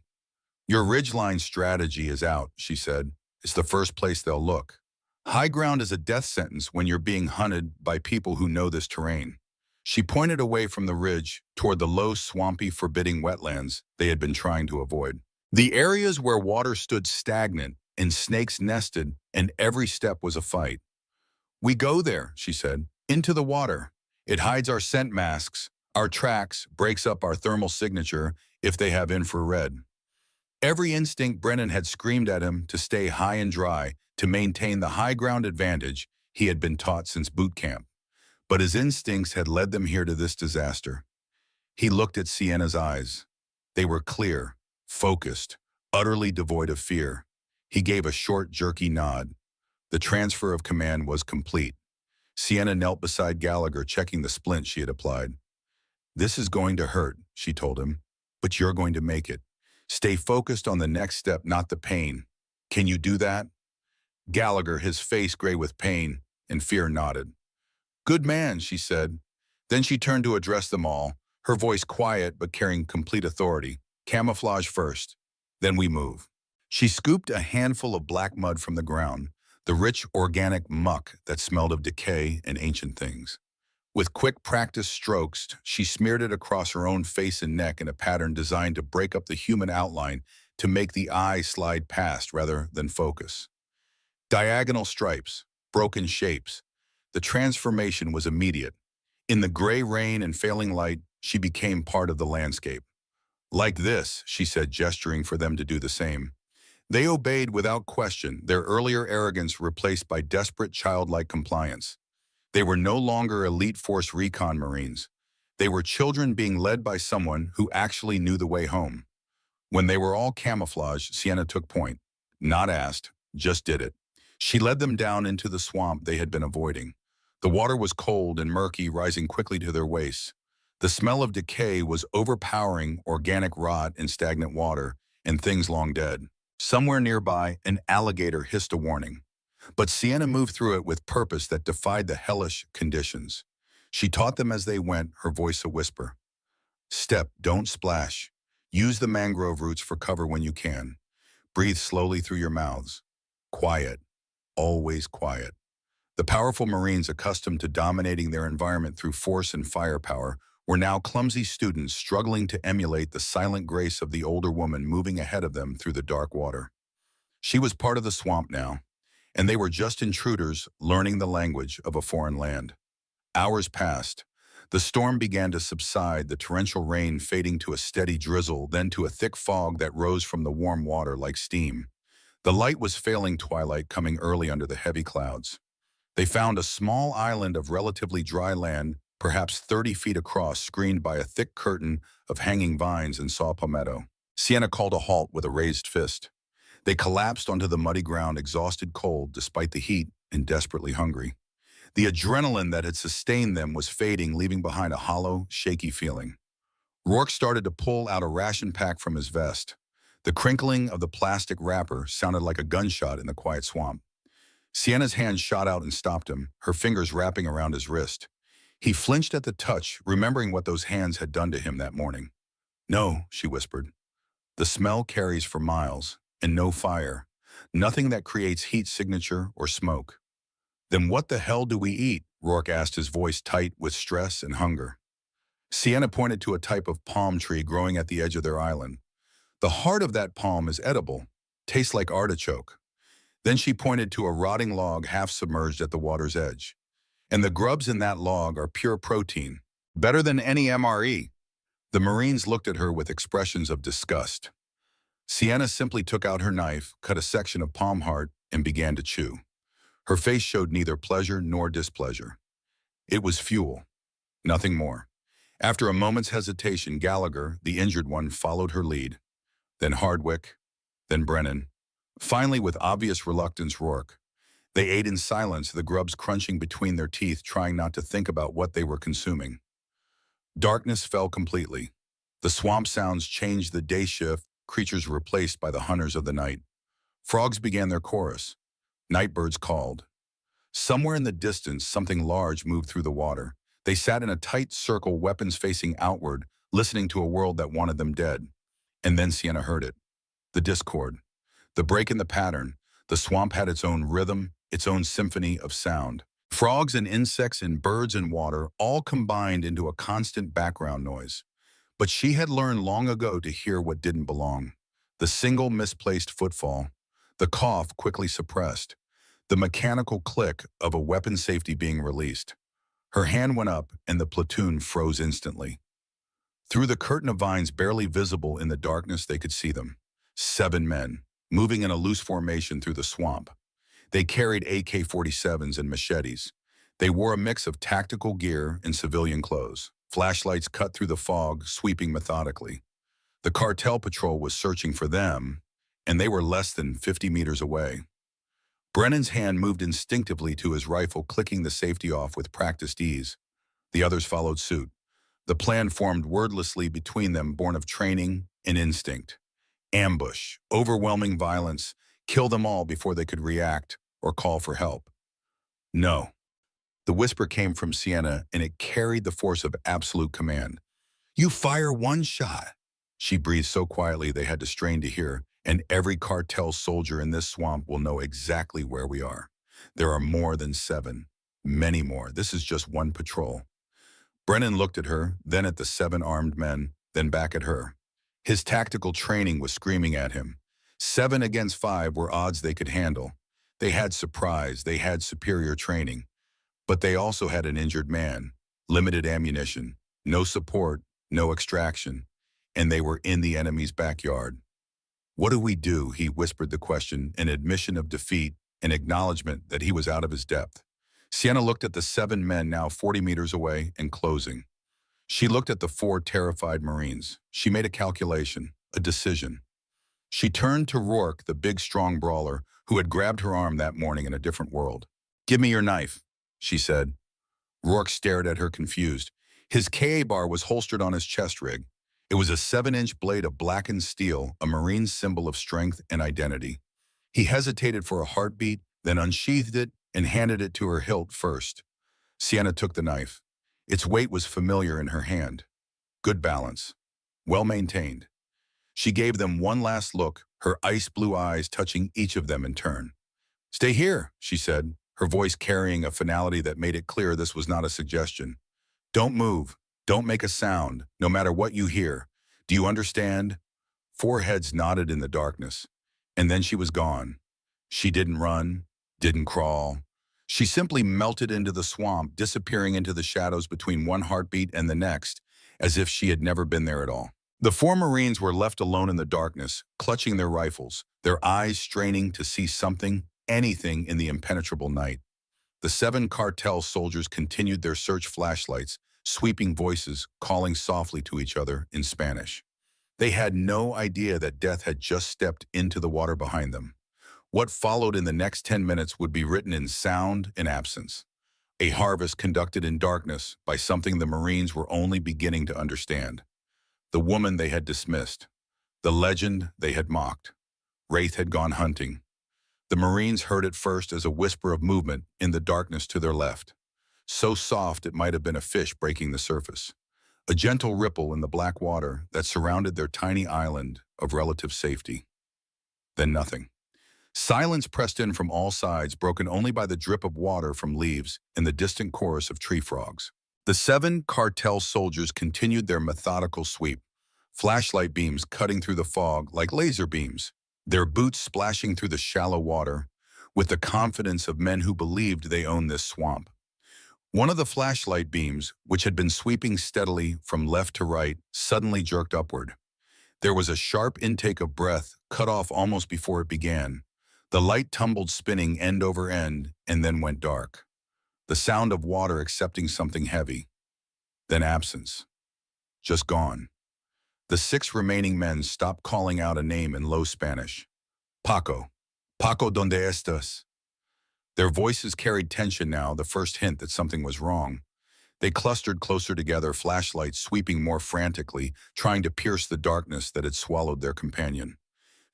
"Your ridgeline strategy is out," she said. "It's the first place they'll look. High ground is a death sentence when you're being hunted by people who know this terrain." She pointed away from the ridge toward the low, swampy, forbidding wetlands they had been trying to avoid. The areas where water stood stagnant and snakes nested, and every step was a fight. "We go there," she said, "into the water. It hides our scent masks, our tracks, breaks up our thermal signature if they have infrared." Every instinct Brennan had screamed at him to stay high and dry, to maintain the high ground advantage he had been taught since boot camp. But his instincts had led them here to this disaster. He looked at Sienna's eyes. They were clear, focused, utterly devoid of fear. He gave a short, jerky nod. The transfer of command was complete. Sienna knelt beside Gallagher, checking the splint she had applied. "This is going to hurt," she told him, "but you're going to make it. Stay focused on the next step, not the pain. Can you do that?" Gallagher, his face gray with pain and fear, nodded. "Good man," she said. Then she turned to address them all, her voice quiet but carrying complete authority. "Camouflage first, then we move." She scooped a handful of black mud from the ground, the rich organic muck that smelled of decay and ancient things. With quick practice strokes, she smeared it across her own face and neck in a pattern designed to break up the human outline, to make the eye slide past rather than focus. Diagonal stripes, broken shapes. The transformation was immediate. In the gray rain and failing light, she became part of the landscape. "Like this," she said, gesturing for them to do the same. They obeyed without question, their earlier arrogance replaced by desperate childlike compliance. They were no longer elite force recon Marines. They were children being led by someone who actually knew the way home. When they were all camouflaged, Sienna took point. Not asked, just did it. She led them down into the swamp they had been avoiding. The water was cold and murky, rising quickly to their waists. The smell of decay was overpowering, organic rot and stagnant water, and things long dead. Somewhere nearby, an alligator hissed a warning. But Sienna moved through it with purpose that defied the hellish conditions. She taught them as they went, her voice a whisper. Step, don't splash. Use the mangrove roots for cover when you can. Breathe slowly through your mouths. Quiet, always quiet. The powerful Marines, accustomed to dominating their environment through force and firepower, were now clumsy students struggling to emulate the silent grace of the older woman moving ahead of them through the dark water. She was part of the swamp now, and they were just intruders learning the language of a foreign land. Hours passed. The storm began to subside, the torrential rain fading to a steady drizzle, then to a thick fog that rose from the warm water like steam. The light was failing, twilight coming early under the heavy clouds. They found a small island of relatively dry land, perhaps 30 feet across, screened by a thick curtain of hanging vines and saw palmetto. Sienna called a halt with a raised fist. They collapsed onto the muddy ground, exhausted, cold, despite the heat, and desperately hungry. The adrenaline that had sustained them was fading, leaving behind a hollow, shaky feeling. Rourke started to pull out a ration pack from his vest. The crinkling of the plastic wrapper sounded like a gunshot in the quiet swamp. Sienna's hand shot out and stopped him, her fingers wrapping around his wrist. He flinched at the touch, remembering what those hands had done to him that morning. No, she whispered. The smell carries for miles, and no fire. Nothing that creates heat signature or smoke. Then what the hell do we eat? Rourke asked, his voice tight with stress and hunger. Sienna pointed to a type of palm tree growing at the edge of their island. The heart of that palm is edible, tastes like artichoke. Then she pointed to a rotting log half submerged at the water's edge. And the grubs in that log are pure protein, better than any MRE. The Marines looked at her with expressions of disgust. Sienna simply took out her knife, cut a section of palm heart, and began to chew. Her face showed neither pleasure nor displeasure. It was fuel, nothing more. After a moment's hesitation, Gallagher, the injured one, followed her lead. Then Hardwick, then Brennan. Finally, with obvious reluctance, Rourke. They ate in silence, the grubs crunching between their teeth, trying not to think about what they were consuming. Darkness fell completely. The swamp sounds changed the day shift, creatures replaced by the hunters of the night. Frogs began their chorus. Nightbirds called. Somewhere in the distance, something large moved through the water. They sat in a tight circle, weapons facing outward, listening to a world that wanted them dead. And then Sienna heard it. The discord. The break in the pattern. The swamp had its own rhythm, its own symphony of sound. Frogs and insects and birds and water all combined into a constant background noise. But she had learned long ago to hear what didn't belong. The single misplaced footfall. The cough quickly suppressed. The mechanical click of a weapon safety being released. Her hand went up and the platoon froze instantly. Through the curtain of vines barely visible in the darkness, they could see them. 7 men, moving in a loose formation through the swamp. They carried AK-47s and machetes. They wore a mix of tactical gear and civilian clothes. Flashlights cut through the fog, sweeping methodically. The cartel patrol was searching for them, and they were less than 50 meters away. Brennan's hand moved instinctively to his rifle, clicking the safety off with practiced ease. The others followed suit. The plan formed wordlessly between them, born of training and instinct. Ambush, overwhelming violence, kill them all before they could react or call for help. No. The whisper came from Sienna, and it carried the force of absolute command. You fire one shot. She breathed so quietly they had to strain to hear, and every cartel soldier in this swamp will know exactly where we are. There are more than 7, many more. This is just one patrol. Brennan looked at her, then at the 7 armed men, then back at her. His tactical training was screaming at him. 7 against 5 were odds they could handle. They had surprise, they had superior training. But they also had an injured man, limited ammunition, no support, no extraction, and they were in the enemy's backyard. "What do we do?" He whispered the question, an admission of defeat, an acknowledgement that he was out of his depth. Sienna looked at the 7 men now 40 meters away and closing. She looked at the 4 terrified Marines. She made a calculation, a decision. She turned to Rourke, the big, strong brawler, who had grabbed her arm that morning in a different world. "Give me your knife," she said. Rourke stared at her confused. His KA bar was holstered on his chest rig. It was a 7-inch blade of blackened steel, a Marine's symbol of strength and identity. He hesitated for a heartbeat, then unsheathed it and handed it to her hilt first. Sienna took the knife. Its weight was familiar in her hand. Good balance. Well maintained. She gave them one last look, her ice blue eyes touching each of them in turn. "Stay here," she said, her voice carrying a finality that made it clear this was not a suggestion. "Don't move. Don't make a sound, no matter what you hear. Do you understand?" 4 heads nodded in the darkness, and then she was gone. She didn't run, didn't crawl. She simply melted into the swamp, disappearing into the shadows between one heartbeat and the next, as if she had never been there at all. The 4 Marines were left alone in the darkness, clutching their rifles, their eyes straining to see something, anything in the impenetrable night. The 7 cartel soldiers continued their search, flashlights, sweeping voices, calling softly to each other in Spanish. They had no idea that death had just stepped into the water behind them. What followed in the next 10 minutes would be written in sound and absence. A harvest conducted in darkness by something the Marines were only beginning to understand. The woman they had dismissed. The legend they had mocked. Wraith had gone hunting. The Marines heard it first as a whisper of movement in the darkness to their left. So soft it might have been a fish breaking the surface. A gentle ripple in the black water that surrounded their tiny island of relative safety. Then nothing. Silence pressed in from all sides, broken only by the drip of water from leaves and the distant chorus of tree frogs. The 7 cartel soldiers continued their methodical sweep, flashlight beams cutting through the fog like laser beams, their boots splashing through the shallow water, with the confidence of men who believed they owned this swamp. One of the flashlight beams, which had been sweeping steadily from left to right, suddenly jerked upward. There was a sharp intake of breath, cut off almost before it began. The light tumbled spinning end over end and then went dark. The sound of water accepting something heavy. Then absence. Just gone. The 6 remaining men stopped calling out a name in low Spanish. "Paco. Paco, ¿dónde estás?" Their voices carried tension now, the first hint that something was wrong. They clustered closer together, flashlights sweeping more frantically, trying to pierce the darkness that had swallowed their companion.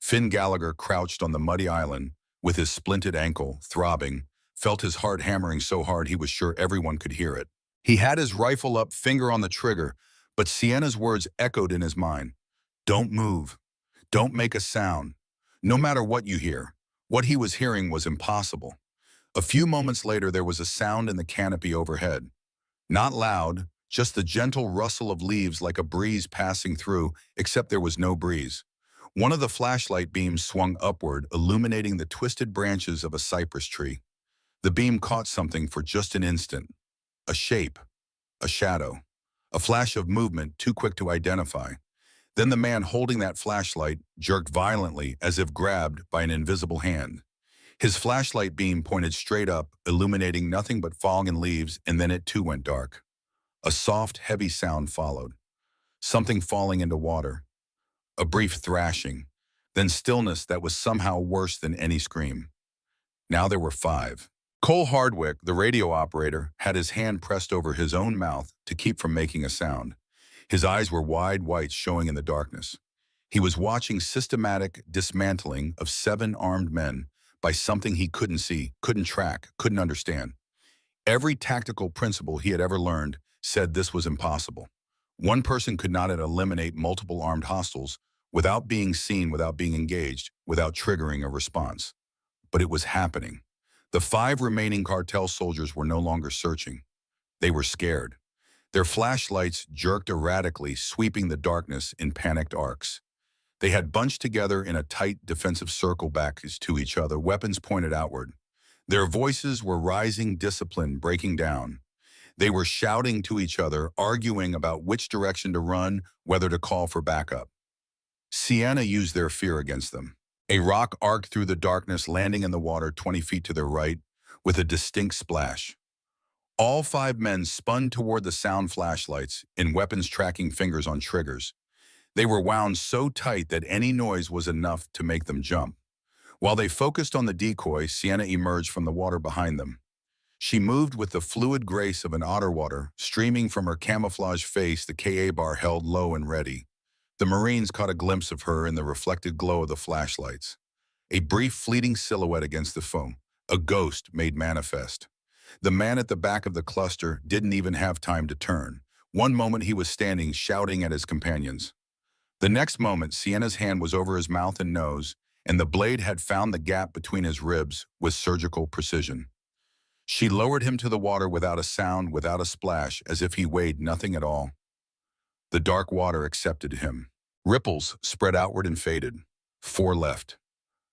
Finn Gallagher crouched on the muddy island, with his splinted ankle, throbbing, felt his heart hammering so hard he was sure everyone could hear it. He had his rifle up, finger on the trigger, but Sienna's words echoed in his mind. "Don't move. Don't make a sound. No matter what you hear." What he was hearing was impossible. A few moments later, there was a sound in the canopy overhead. Not loud, just the gentle rustle of leaves like a breeze passing through, except there was no breeze. One of the flashlight beams swung upward, illuminating the twisted branches of a cypress tree. The beam caught something for just an instant. A shape, a shadow, a flash of movement too quick to identify. Then the man holding that flashlight jerked violently as if grabbed by an invisible hand. His flashlight beam pointed straight up, illuminating nothing but fog and leaves, and then it too went dark. A soft, heavy sound followed. Something falling into water. A brief thrashing, then stillness that was somehow worse than any scream. Now there were 5. Cole Hardwick, the radio operator, had his hand pressed over his own mouth to keep from making a sound. His eyes were wide whites showing in the darkness. He was watching systematic dismantling of 7 armed men by something he couldn't see, couldn't track, couldn't understand. Every tactical principle he had ever learned said this was impossible. One person could not eliminate multiple armed hostiles without being seen, without being engaged, without triggering a response. But it was happening. The 5 remaining cartel soldiers were no longer searching. They were scared. Their flashlights jerked erratically, sweeping the darkness in panicked arcs. They had bunched together in a tight defensive circle back to each other, weapons pointed outward. Their voices were rising, discipline breaking down. They were shouting to each other, arguing about which direction to run, whether to call for backup. Sienna used their fear against them. A rock arced through the darkness, landing in the water 20 feet to their right, with a distinct splash. All 5 men spun toward the sound flashlights, in weapons tracking fingers on triggers. They were wound so tight that any noise was enough to make them jump. While they focused on the decoy, Sienna emerged from the water behind them. She moved with the fluid grace of an otter water, streaming from her camouflage face, the KA bar held low and ready. The Marines caught a glimpse of her in the reflected glow of the flashlights. A brief fleeting silhouette against the foam, a ghost made manifest. The man at the back of the cluster didn't even have time to turn. One moment he was standing, shouting at his companions. The next moment, Sienna's hand was over his mouth and nose, and the blade had found the gap between his ribs with surgical precision. She lowered him to the water without a sound, without a splash, as if he weighed nothing at all. The dark water accepted him. Ripples spread outward and faded. 4 left.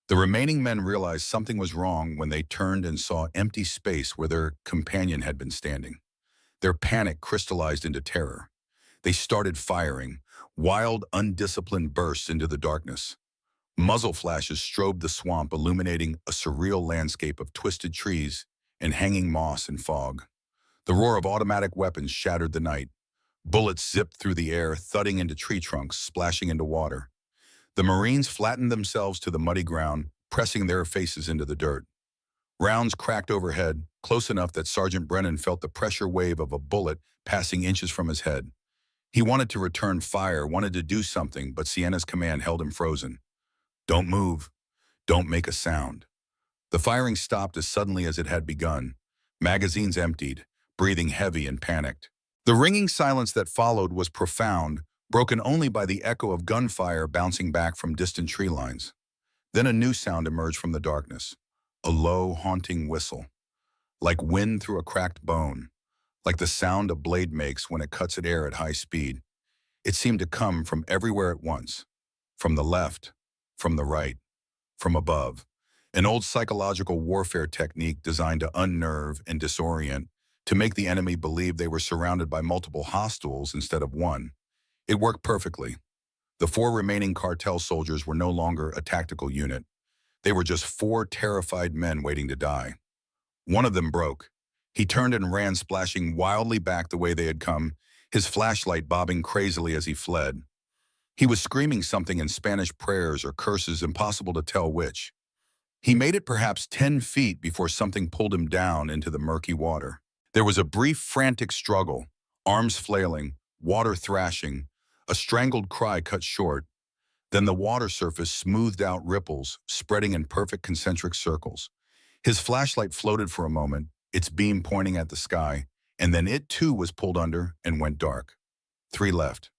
The remaining men realized something was wrong when they turned and saw empty space where their companion had been standing. Their panic crystallized into terror. They started firing, wild, undisciplined bursts into the darkness. Muzzle flashes strobed the swamp, illuminating a surreal landscape of twisted trees and hanging moss and fog. The roar of automatic weapons shattered the night. Bullets zipped through the air, thudding into tree trunks, splashing into water. The Marines flattened themselves to the muddy ground, pressing their faces into the dirt. Rounds cracked overhead, close enough that Sergeant Brennan felt the pressure wave of a bullet passing inches from his head. He wanted to return fire, wanted to do something, but Sienna's command held him frozen. Don't move. Don't make a sound. The firing stopped as suddenly as it had begun. Magazines emptied, breathing heavy and panicked. The ringing silence that followed was profound, broken only by the echo of gunfire bouncing back from distant tree lines. Then a new sound emerged from the darkness, a low, haunting whistle, like wind through a cracked bone, like the sound a blade makes when it cuts at air at high speed. It seemed to come from everywhere at once, from the left, from the right, from above. An old psychological warfare technique designed to unnerve and disorient, to make the enemy believe they were surrounded by multiple hostiles instead of one. It worked perfectly. The 4 remaining cartel soldiers were no longer a tactical unit. They were just 4 terrified men waiting to die. One of them broke. He turned and ran, splashing wildly back the way they had come, his flashlight bobbing crazily as he fled. He was screaming something in Spanish prayers or curses, impossible to tell which. He made it perhaps 10 feet before something pulled him down into the murky water. There was a brief, frantic struggle, arms flailing, water thrashing, a strangled cry cut short. Then the water surface smoothed out ripples, spreading in perfect concentric circles. His flashlight floated for a moment, its beam pointing at the sky, and then it too was pulled under and went dark. 3 left.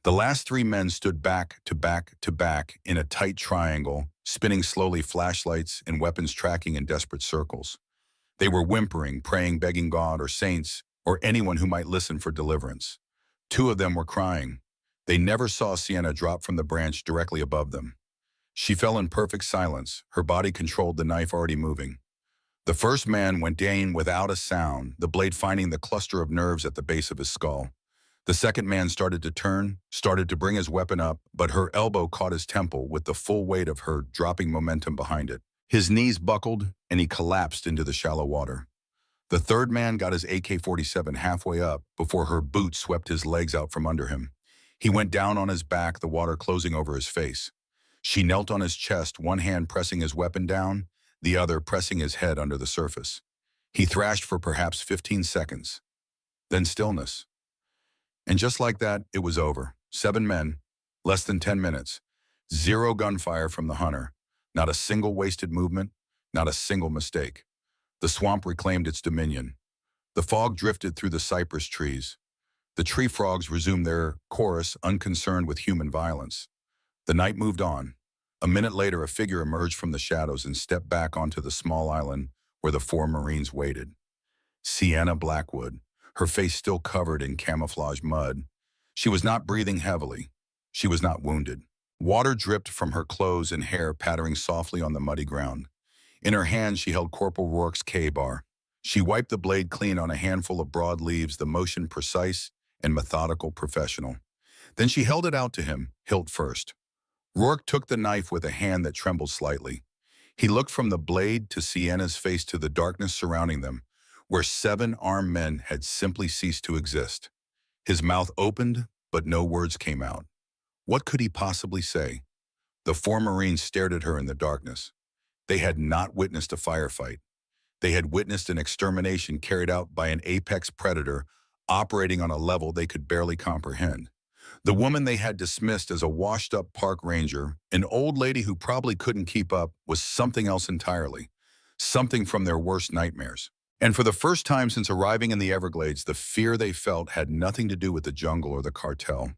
The last 3 men stood back to back to back in a tight triangle, spinning slowly, flashlights and weapons tracking in desperate circles. They were whimpering, praying, begging God or saints or anyone who might listen for deliverance. 2 of them were crying. They never saw Sienna drop from the branch directly above them. She fell in perfect silence. Her body controlled the knife already moving. The first man went down without a sound, the blade finding the cluster of nerves at the base of his skull. The second man started to turn, started to bring his weapon up, but her elbow caught his temple with the full weight of her dropping momentum behind it. His knees buckled, and he collapsed into the shallow water. The third man got his AK-47 halfway up before her boot swept his legs out from under him. He went down on his back, the water closing over his face. She knelt on his chest, one hand pressing his weapon down, the other pressing his head under the surface. He thrashed for perhaps 15 seconds. Then stillness. And just like that, it was over. 7 men, less than 10 minutes. 0 gunfire from the hunter. Not a single wasted movement, not a single mistake. The swamp reclaimed its dominion. The fog drifted through the cypress trees. The tree frogs resumed their chorus, unconcerned with human violence. The night moved on. A minute later, a figure emerged from the shadows and stepped back onto the small island where the 4 Marines waited. Sienna Blackwood, her face still covered in camouflage mud. She was not breathing heavily. She was not wounded. Water dripped from her clothes and hair, pattering softly on the muddy ground. In her hand, she held Corporal Rourke's K-bar. She wiped the blade clean on a handful of broad leaves, the motion precise and methodical, professional. Then she held it out to him, hilt first. Rourke took the knife with a hand that trembled slightly. He looked from the blade to Sienna's face to the darkness surrounding them, where 7 armed men had simply ceased to exist. His mouth opened, but no words came out. What could he possibly say? The 4 Marines stared at her in the darkness. They had not witnessed a firefight. They had witnessed an extermination carried out by an apex predator operating on a level they could barely comprehend. The woman they had dismissed as a washed-up park ranger, an old lady who probably couldn't keep up, was something else entirely. Something from their worst nightmares. And for the first time since arriving in the Everglades, the fear they felt had nothing to do with the jungle or the cartel.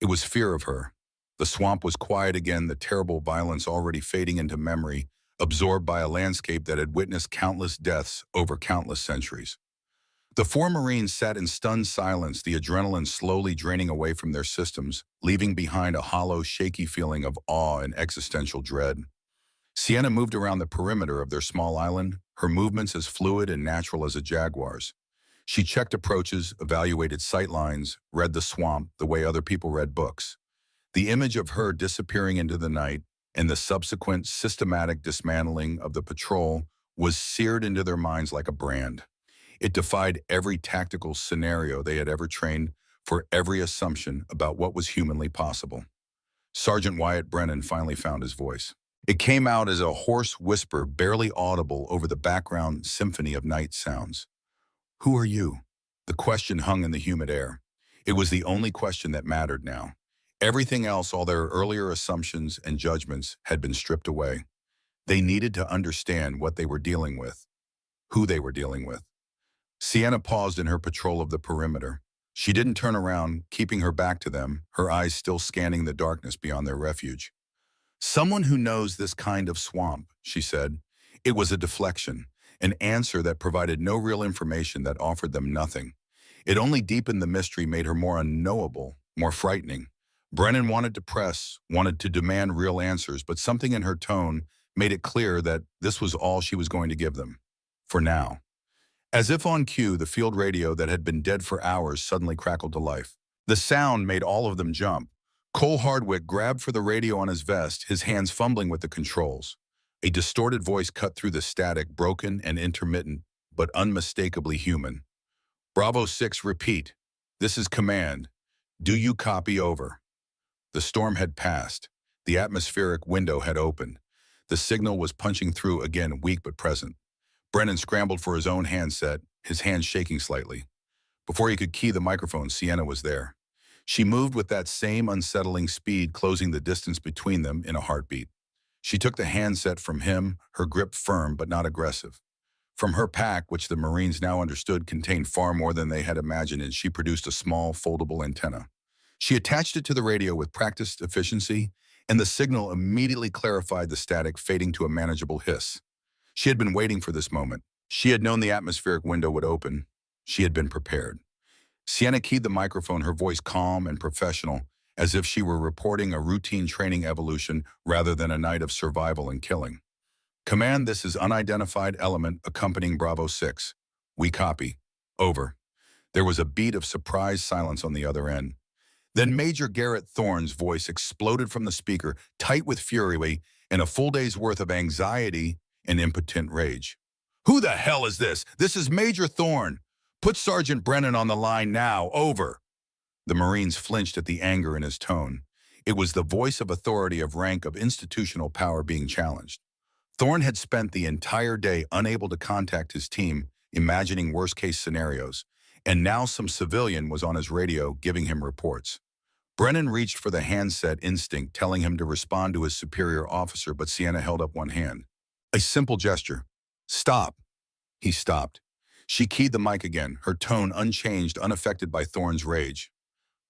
It was fear of her. The swamp was quiet again, the terrible violence already fading into memory, absorbed by a landscape that had witnessed countless deaths over countless centuries. The 4 Marines sat in stunned silence, the adrenaline slowly draining away from their systems, leaving behind a hollow, shaky feeling of awe and existential dread. Sienna moved around the perimeter of their small island, her movements as fluid and natural as a jaguar's. She checked approaches, evaluated sightlines, read the swamp the way other people read books. The image of her disappearing into the night and the subsequent systematic dismantling of the patrol was seared into their minds like a brand. It defied every tactical scenario they had ever trained for, every assumption about what was humanly possible. Sergeant Wyatt Brennan finally found his voice. It came out as a hoarse whisper, barely audible over the background symphony of night sounds. "Who are you?" The question hung in the humid air. It was the only question that mattered now. Everything else, all their earlier assumptions and judgments, had been stripped away. They needed to understand what they were dealing with, who they were dealing with. Sienna paused in her patrol of the perimeter. She didn't turn around, keeping her back to them, her eyes still scanning the darkness beyond their refuge. "Someone who knows this kind of swamp," she said. It was a deflection, an answer that provided no real information, that offered them nothing. It only deepened the mystery, made her more unknowable, more frightening. Brennan wanted to press, wanted to demand real answers, but something in her tone made it clear that this was all she was going to give them. For now. As if on cue, the field radio that had been dead for hours suddenly crackled to life. The sound made all of them jump. Cole Hardwick grabbed for the radio on his vest, his hands fumbling with the controls. A distorted voice cut through the static, broken and intermittent, but unmistakably human. "Bravo 6, repeat. This is command. Do you copy? Over." The storm had passed. The atmospheric window had opened. The signal was punching through again, weak but present. Brennan scrambled for his own handset, his hands shaking slightly. Before he could key the microphone, Sienna was there. She moved with that same unsettling speed, closing the distance between them in a heartbeat. She took the handset from him, her grip firm but not aggressive. From her pack, which the Marines now understood contained far more than they had imagined, and she produced a small, foldable antenna. She attached it to the radio with practiced efficiency, and the signal immediately clarified the static, fading to a manageable hiss. She had been waiting for this moment. She had known the atmospheric window would open. She had been prepared. Sienna keyed the microphone, her voice calm and professional, as if she were reporting a routine training evolution rather than a night of survival and killing. "Command, this is unidentified element accompanying Bravo 6. We copy. Over." There was a beat of surprised silence on the other end. Then Major Garrett Thorne's voice exploded from the speaker, tight with fury and a full day's worth of anxiety and impotent rage. "Who the hell is this? This is Major Thorne. Put Sergeant Brennan on the line now. Over." The Marines flinched at the anger in his tone. It was the voice of authority, of rank, of institutional power being challenged. Thorne had spent the entire day unable to contact his team, imagining worst-case scenarios, and now some civilian was on his radio giving him reports. Brennan reached for the handset, instinct telling him to respond to his superior officer, but Sienna held up one hand. A simple gesture. "Stop." He stopped. She keyed the mic again, her tone unchanged, unaffected by Thorne's rage.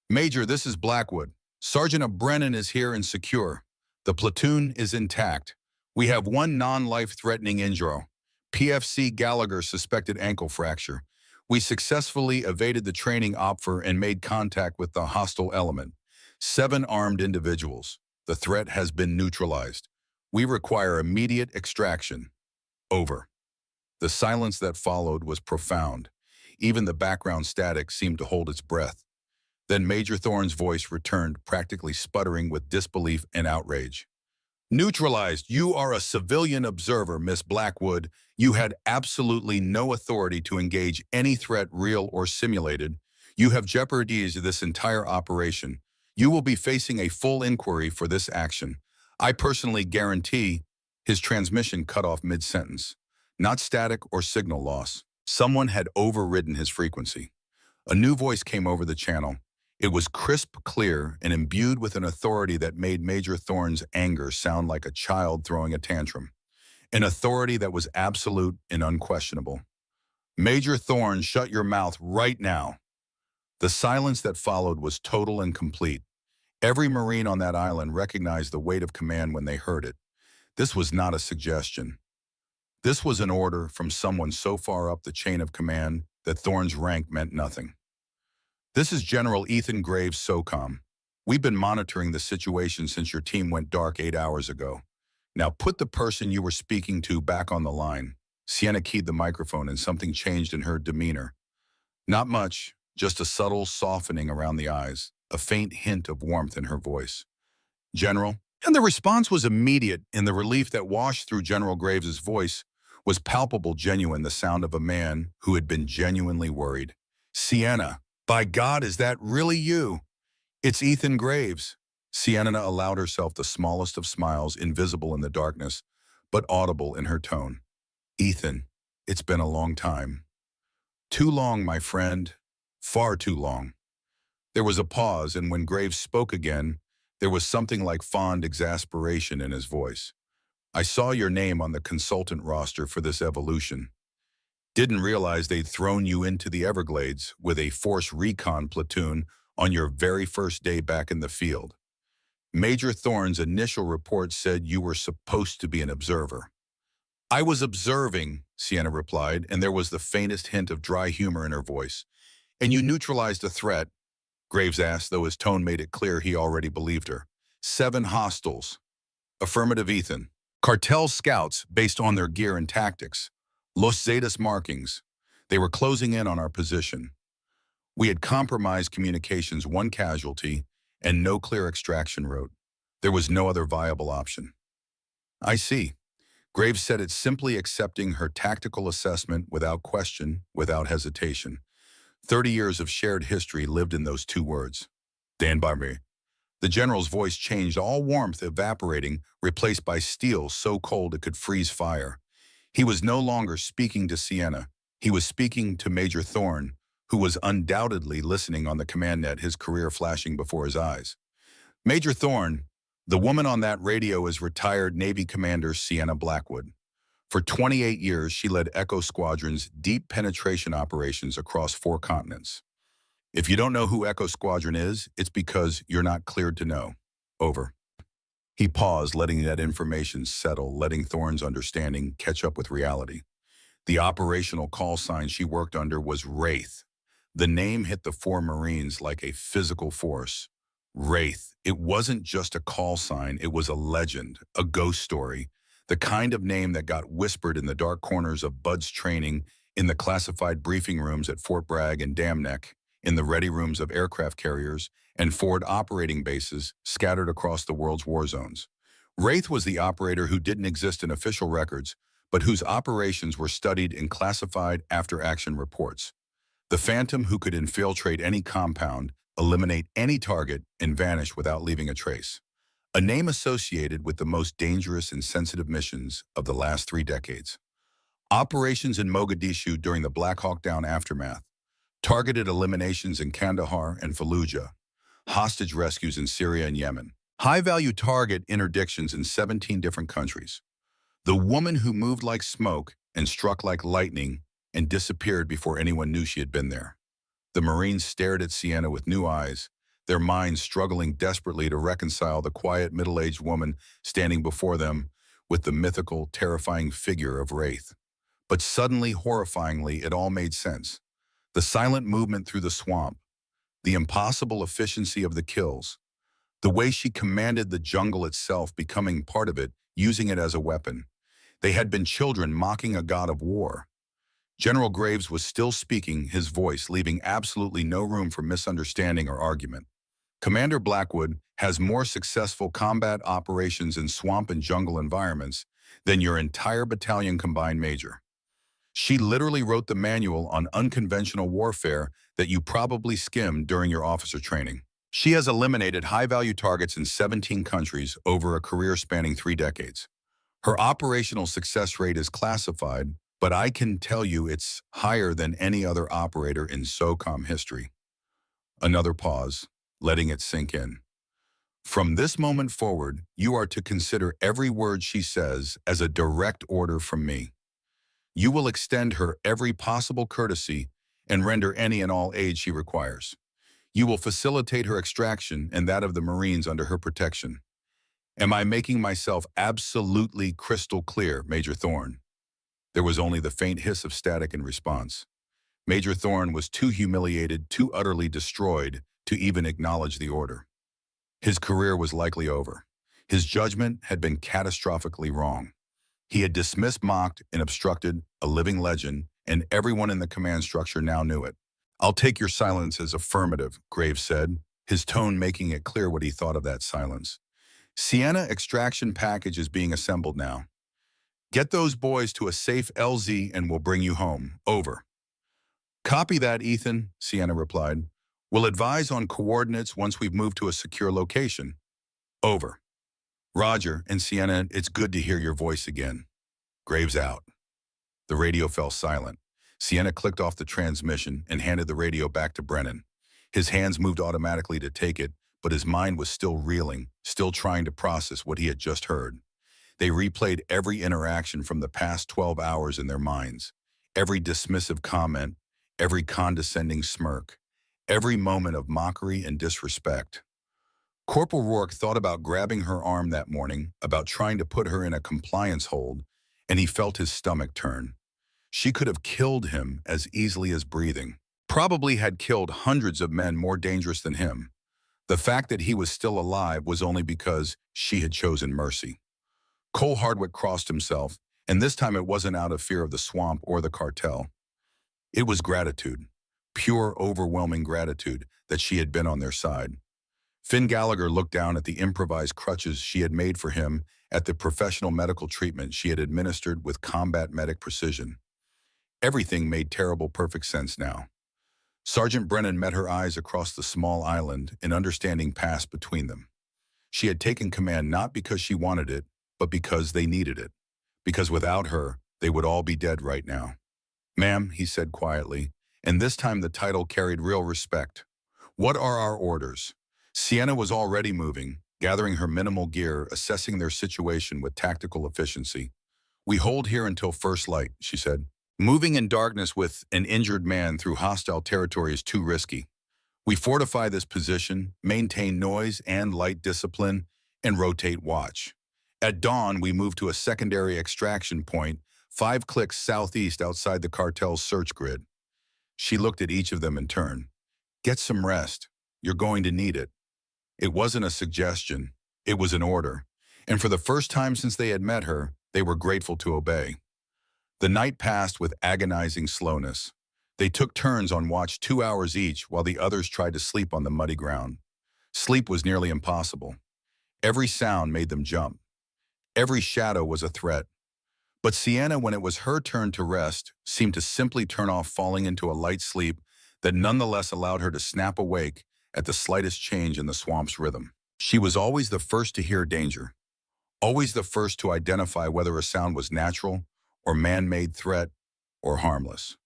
"Major, this is Blackwood. Sergeant Brennan is here and secure. The platoon is intact. We have one non-life-threatening injury. PFC Gallagher suspected ankle fracture. We successfully evaded the training OPFR and made contact with the hostile element. 7 armed individuals. The threat has been neutralized. We require immediate extraction. Over." The silence that followed was profound. Even the background static seemed to hold its breath. Then Major Thorne's voice returned, practically sputtering with disbelief and outrage. Neutralized. You are a civilian observer, Miss Blackwood. You had absolutely no authority to engage any threat, real or simulated. You have jeopardized this entire operation. You will be facing a full inquiry for this action. I personally guarantee. His transmission cut off mid-sentence. Not static or signal loss. Someone had overridden his frequency. A new voice came over the channel. It was crisp, clear, and imbued with an authority that made Major Thorne's anger sound like a child throwing a tantrum. An authority that was absolute and unquestionable. Major Thorne, shut your mouth right now. The silence that followed was total and complete. Every Marine on that island recognized the weight of command when they heard it. This was not a suggestion. This was an order from someone so far up the chain of command that Thorne's rank meant nothing. This is General Ethan Graves, SOCOM. We've been monitoring the situation since your team went dark 8 hours ago. Now put the person you were speaking to back on the line. Sienna keyed the microphone and something changed in her demeanor. Not much, just a subtle softening around the eyes, a faint hint of warmth in her voice. General? And the response was immediate, and the relief that washed through General Graves's voice was palpable, genuine, the sound of a man who had been genuinely worried. Sienna, by God, is that really you? It's Ethan Graves. Sienna allowed herself the smallest of smiles, invisible in the darkness, but audible in her tone. Ethan, it's been a long time. Too long, my friend. Far too long. There was a pause, and when Graves spoke again, there was something like fond exasperation in his voice. I saw your name on the consultant roster for this evolution. Didn't realize they'd thrown you into the Everglades with a force recon platoon on your very first day back in the field. Major Thorne's initial report said you were supposed to be an observer. I was observing, Sienna replied, and there was the faintest hint of dry humor in her voice. And you neutralized the threat? Graves asked, though his tone made it clear he already believed her. 7 hostiles. Affirmative, Ethan. Cartel scouts based on their gear and tactics. Los Zetas markings. They were closing in on our position. We had compromised communications, 1 casualty, and no clear extraction route. There was no other viable option. I see. Graves said it, simply accepting her tactical assessment without question, without hesitation. 30 years of shared history lived in those 2 words. Stand by me. The general's voice changed, all warmth evaporating, replaced by steel so cold it could freeze fire. He was no longer speaking to Sienna. He was speaking to Major Thorne, who was undoubtedly listening on the command net, his career flashing before his eyes. Major Thorne, the woman on that radio is retired Navy Commander Sienna Blackwood. For 28 years, she led Echo Squadron's deep penetration operations across 4 continents. If you don't know who Echo Squadron is, it's because you're not cleared to know. Over. He paused, letting that information settle, letting Thorne's understanding catch up with reality. The operational call sign she worked under was Wraith. The name hit the 4 Marines like a physical force. Wraith. It wasn't just a call sign, it was a legend, a ghost story, the kind of name that got whispered in the dark corners of Bud's training, in the classified briefing rooms at Fort Bragg and Dam Neck, in the ready rooms of aircraft carriers and forward operating bases scattered across the world's war zones. Wraith was the operator who didn't exist in official records, but whose operations were studied in classified after-action reports. The phantom who could infiltrate any compound, eliminate any target, and vanish without leaving a trace. A name associated with the most dangerous and sensitive missions of the last 3 decades. Operations in Mogadishu during the Black Hawk Down aftermath. Targeted eliminations in Kandahar and Fallujah. Hostage rescues in Syria and Yemen. High-value target interdictions in 17 different countries. The woman who moved like smoke and struck like lightning and disappeared before anyone knew she had been there. The Marines stared at Sienna with new eyes, their minds struggling desperately to reconcile the quiet middle-aged woman standing before them with the mythical, terrifying figure of Wraith. But suddenly, horrifyingly, it all made sense. The silent movement through the swamp, the impossible efficiency of the kills, the way she commanded the jungle itself, becoming part of it, using it as a weapon. They had been children mocking a god of war. General Graves was still speaking, his voice leaving absolutely no room for misunderstanding or argument. Commander Blackwood has more successful combat operations in swamp and jungle environments than your entire battalion combined, Major. She literally wrote the manual on unconventional warfare that you probably skimmed during your officer training. She has eliminated high-value targets in 17 countries over a career spanning 3 decades. Her operational success rate is classified, but I can tell you it's higher than any other operator in SOCOM history. Another pause, letting it sink in. From this moment forward, you are to consider every word she says as a direct order from me. You will extend her every possible courtesy and render any and all aid she requires. You will facilitate her extraction and that of the Marines under her protection. Am I making myself absolutely crystal clear, Major Thorne? There was only the faint hiss of static in response. Major Thorne was too humiliated, too utterly destroyed to even acknowledge the order. His career was likely over. His judgment had been catastrophically wrong. He had dismissed, mocked, and obstructed a living legend, and everyone in the command structure now knew it. "I'll take your silence as affirmative," Graves said, his tone making it clear what he thought of that silence. "Sienna extraction package is being assembled now. Get those boys to a safe LZ and we'll bring you home. Over." "Copy that, Ethan," Sienna replied. "We'll advise on coordinates once we've moved to a secure location. Over." "Roger, and Sienna, it's good to hear your voice again." Graves out. The radio fell silent. Sienna clicked off the transmission and handed the radio back to Brennan. His hands moved automatically to take it, but his mind was still reeling, still trying to process what he had just heard. They replayed every interaction from the past 12 hours in their minds. Every dismissive comment, every condescending smirk, every moment of mockery and disrespect. Corporal Rourke thought about grabbing her arm that morning, about trying to put her in a compliance hold, and he felt his stomach turn. She could have killed him as easily as breathing. Probably had killed hundreds of men more dangerous than him. The fact that he was still alive was only because she had chosen mercy. Cole Hardwick crossed himself, and this time it wasn't out of fear of the swamp or the cartel. It was gratitude, pure, overwhelming gratitude that she had been on their side. Finn Gallagher looked down at the improvised crutches she had made for him, at the professional medical treatment she had administered with combat medic precision. Everything made terrible perfect sense now. Sergeant Brennan met her eyes across the small island, and understanding passed between them. She had taken command not because she wanted it, but because they needed it. Because without her, they would all be dead right now. "Ma'am," he said quietly, and this time the title carried real respect. "What are our orders?" Sienna was already moving, gathering her minimal gear, assessing their situation with tactical efficiency. "We hold here until first light," she said. "Moving in darkness with an injured man through hostile territory is too risky. We fortify this position, maintain noise and light discipline, and rotate watch. At dawn, we move to a secondary extraction point, 5 clicks southeast outside the cartel's search grid." She looked at each of them in turn. "Get some rest. You're going to need it." It wasn't a suggestion. It was an order. And for the first time since they had met her, they were grateful to obey. The night passed with agonizing slowness. They took turns on watch 2 hours each while the others tried to sleep on the muddy ground. Sleep was nearly impossible. Every sound made them jump. Every shadow was a threat. But Sienna, when it was her turn to rest, seemed to simply turn off, falling into a light sleep that nonetheless allowed her to snap awake at the slightest change in the swamp's rhythm. She was always the first to hear danger, always the first to identify whether a sound was natural or man-made threat or harmless.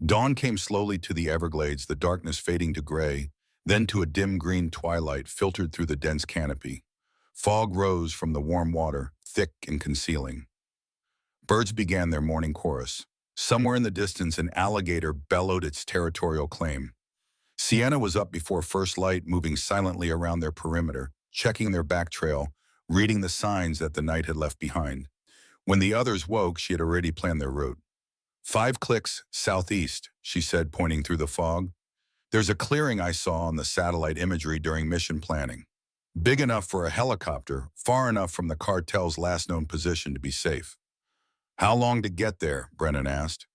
Dawn came slowly to the Everglades, the darkness fading to gray, then to a dim green twilight filtered through the dense canopy. Fog rose from the warm water, thick and concealing. Birds began their morning chorus. Somewhere in the distance, an alligator bellowed its territorial claim. Sienna was up before first light, moving silently around their perimeter, checking their back trail, reading the signs that the night had left behind. When the others woke, she had already planned their route. 5 clicks southeast, she said, pointing through the fog. "There's a clearing I saw on the satellite imagery during mission planning. Big enough for a helicopter, far enough from the cartel's last known position to be safe." "How long to get there?" Brennan asked.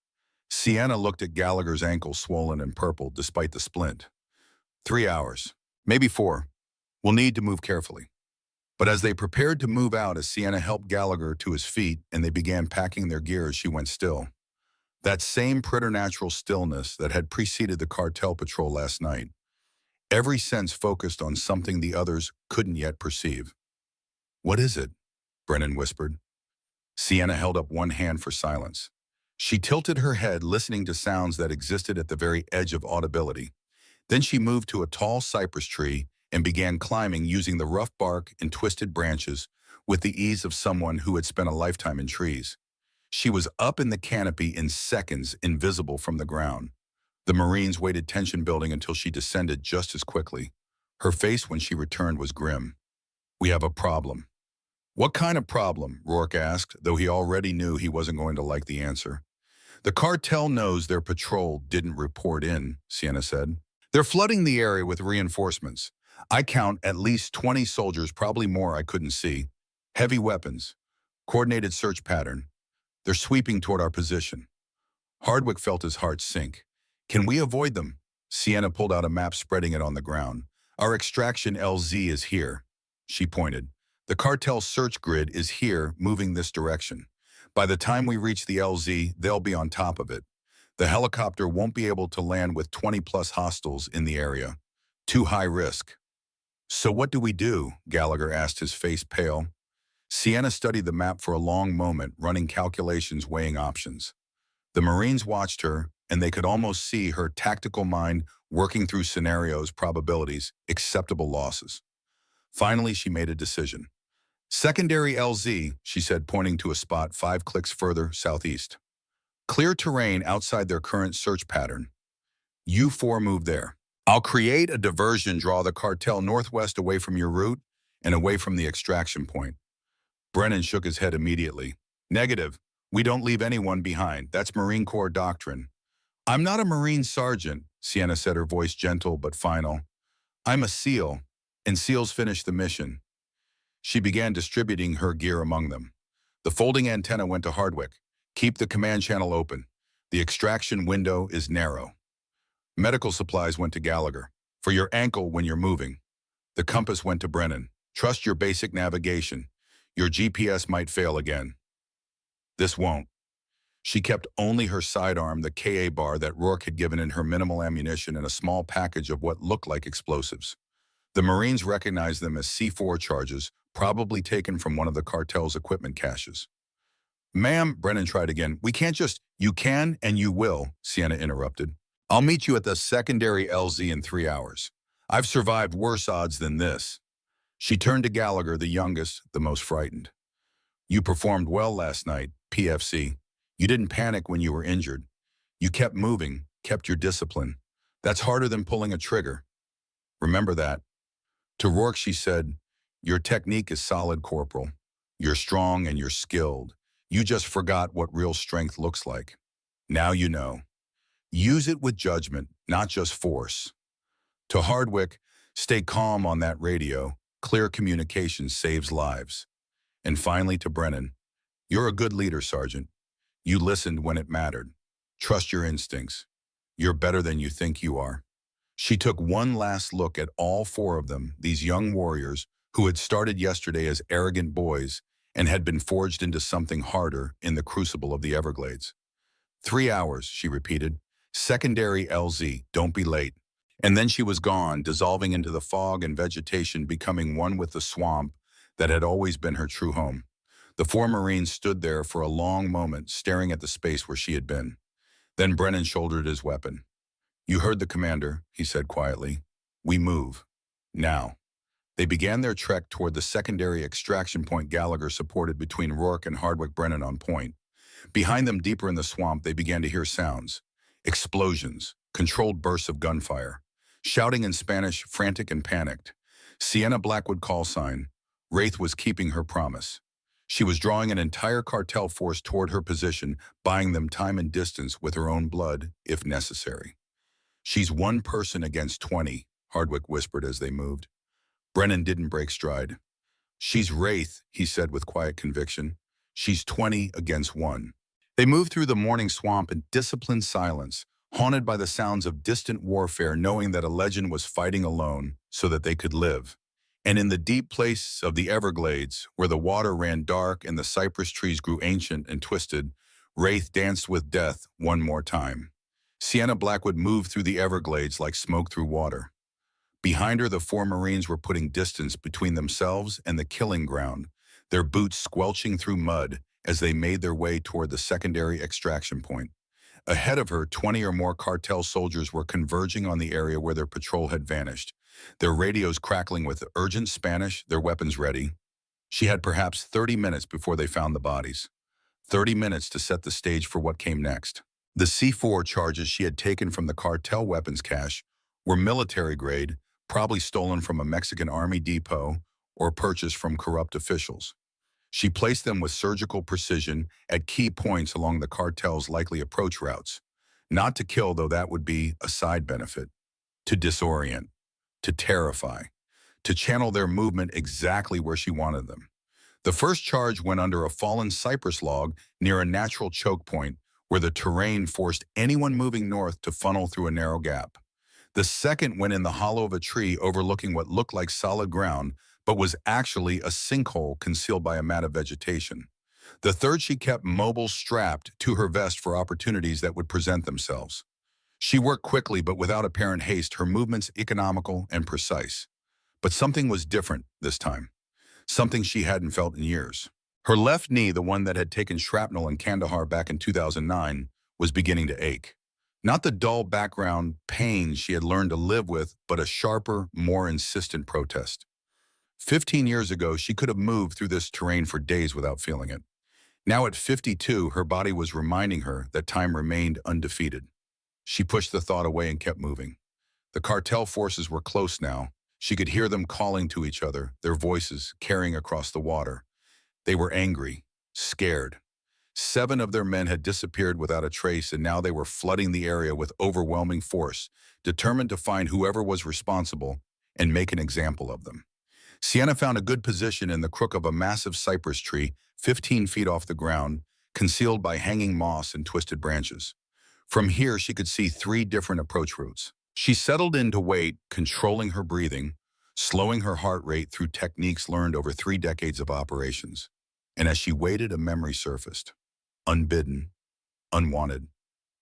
Sienna looked at Gallagher's ankle swollen and purple despite the splint. 3 hours. Maybe 4. We'll need to move carefully. But as they prepared to move out, as Sienna helped Gallagher to his feet and they began packing their gear, she went still. That same preternatural stillness that had preceded the cartel patrol last night. Every sense focused on something the others couldn't yet perceive. "What is it?" Brennan whispered. Sienna held up one hand for silence. She tilted her head, listening to sounds that existed at the very edge of audibility. Then she moved to a tall cypress tree and began climbing using the rough bark and twisted branches with the ease of someone who had spent a lifetime in trees. She was up in the canopy in seconds, invisible from the ground. The Marines waited, tension building, until she descended just as quickly. Her face when she returned was grim. "We have a problem." "What kind of problem?" Rourke asked, though he already knew he wasn't going to like the answer. "The cartel knows their patrol didn't report in," Sienna said. "They're flooding the area with reinforcements. I count at least 20 soldiers, probably more I couldn't see. Heavy weapons. Coordinated search pattern. They're sweeping toward our position." Hardwick felt his heart sink. "Can we avoid them?" Sienna pulled out a map, spreading it on the ground. "Our extraction LZ is here." She pointed. "The cartel search grid is here, moving this direction. By the time we reach the LZ, they'll be on top of it. The helicopter won't be able to land with 20-plus hostiles in the area. Too high risk." "So what do we do?" Gallagher asked, his face pale. Sienna studied the map for a long moment, running calculations, weighing options. The Marines watched her, and they could almost see her tactical mind working through scenarios, probabilities, acceptable losses. Finally, she made a decision. "Secondary LZ," she said, pointing to a spot 5 clicks further southeast. "Clear terrain outside their current search pattern. You 4 move there. I'll create a diversion, draw the cartel northwest away from your route and away from the extraction point." Brennan shook his head immediately. "Negative. We don't leave anyone behind. That's Marine Corps doctrine." "I'm not a Marine sergeant," Sienna said, her voice gentle but final. "I'm a SEAL, and SEALs finish the mission." She began distributing her gear among them. The folding antenna went to Hardwick. "Keep the command channel open. The extraction window is narrow." Medical supplies went to Gallagher. "For your ankle when you're moving." The compass went to Brennan. "Trust your basic navigation. Your GPS might fail again." "This won't." She kept only her sidearm, the KA bar that Rourke had given in her minimal ammunition, and a small package of what looked like explosives. The Marines recognized them as C4 charges, probably taken from one of the cartel's equipment caches. "Ma'am," Brennan tried again. "We can't just—" "You can and you will," Sienna interrupted. "I'll meet you at the secondary LZ in 3 hours. I've survived worse odds than this." She turned to Gallagher, the youngest, the most frightened. "You performed well last night, PFC. You didn't panic when you were injured. You kept moving, kept your discipline. That's harder than pulling a trigger. Remember that." To Rourke, she said, "Your technique is solid, Corporal. You're strong and you're skilled. You just forgot what real strength looks like. Now you know. Use it with judgment, not just force." To Hardwick, "Stay calm on that radio. Clear communication saves lives." And finally to Brennan, "You're a good leader, Sergeant. You listened when it mattered. Trust your instincts. You're better than you think you are." She took one last look at all 4 of them, these young warriors who had started yesterday as arrogant boys and had been forged into something harder in the crucible of the Everglades. 3 hours, she repeated. "Secondary LZ, don't be late." And then she was gone, dissolving into the fog and vegetation, becoming one with the swamp that had always been her true home. The 4 Marines stood there for a long moment, staring at the space where she had been. Then Brennan shouldered his weapon. "You heard the commander," he said quietly. "We move. Now." They began their trek toward the secondary extraction point Gallagher supported between Rourke and Hardwick. Brennan on point. Behind them, deeper in the swamp, they began to hear sounds. Explosions, controlled bursts of gunfire. Shouting in Spanish, frantic and panicked. Sienna Blackwood call sign. Wraith was keeping her promise. She was drawing an entire cartel force toward her position, buying them time and distance with her own blood, if necessary. "She's 1 person against 20, Hardwick whispered as they moved. Brennan didn't break stride. "She's Wraith," he said with quiet conviction. "She's 20 against 1. They moved through the morning swamp in disciplined silence, haunted by the sounds of distant warfare, knowing that a legend was fighting alone so that they could live. And in the deep place of the Everglades, where the water ran dark and the cypress trees grew ancient and twisted, Wraith danced with death one more time. Sienna Blackwood moved through the Everglades like smoke through water. Behind her, the four Marines were putting distance between themselves and the killing ground, their boots squelching through mud as they made their way toward the secondary extraction point. Ahead of her, 20 or more cartel soldiers were converging on the area where their patrol had vanished, their radios crackling with urgent Spanish, their weapons ready. She had perhaps 30 minutes before they found the bodies. 30 minutes to set the stage for what came next. The C4 charges she had taken from the cartel weapons cache were military grade, probably stolen from a Mexican army depot or purchased from corrupt officials. She placed them with surgical precision at key points along the cartel's likely approach routes. Not to kill, though that would be a side benefit. To disorient, to terrify, to channel their movement exactly where she wanted them. The first charge went under a fallen cypress log near a natural choke point where the terrain forced anyone moving north to funnel through a narrow gap. The second went in the hollow of a tree overlooking what looked like solid ground, but was actually a sinkhole concealed by a mat of vegetation. The third she kept mobile, strapped to her vest for opportunities that would present themselves. She worked quickly but without apparent haste, her movements economical and precise. But something was different this time, something she hadn't felt in years. Her left knee, the one that had taken shrapnel in Kandahar back in 2009, was beginning to ache. Not the dull background pain she had learned to live with, but a sharper, more insistent protest. 15 years ago, she could have moved through this terrain for days without feeling it. Now at 52, her body was reminding her that time remained undefeated. She pushed the thought away and kept moving. The cartel forces were close now. She could hear them calling to each other, their voices carrying across the water. They were angry, scared. 7 of their men had disappeared without a trace, and now they were flooding the area with overwhelming force, determined to find whoever was responsible and make an example of them. Sienna found a good position in the crook of a massive cypress tree, 15 feet off the ground, concealed by hanging moss and twisted branches. From here, she could see 3 different approach routes. She settled in to wait, controlling her breathing, slowing her heart rate through techniques learned over 3 decades of operations. And as she waited, a memory surfaced. Unbidden, unwanted,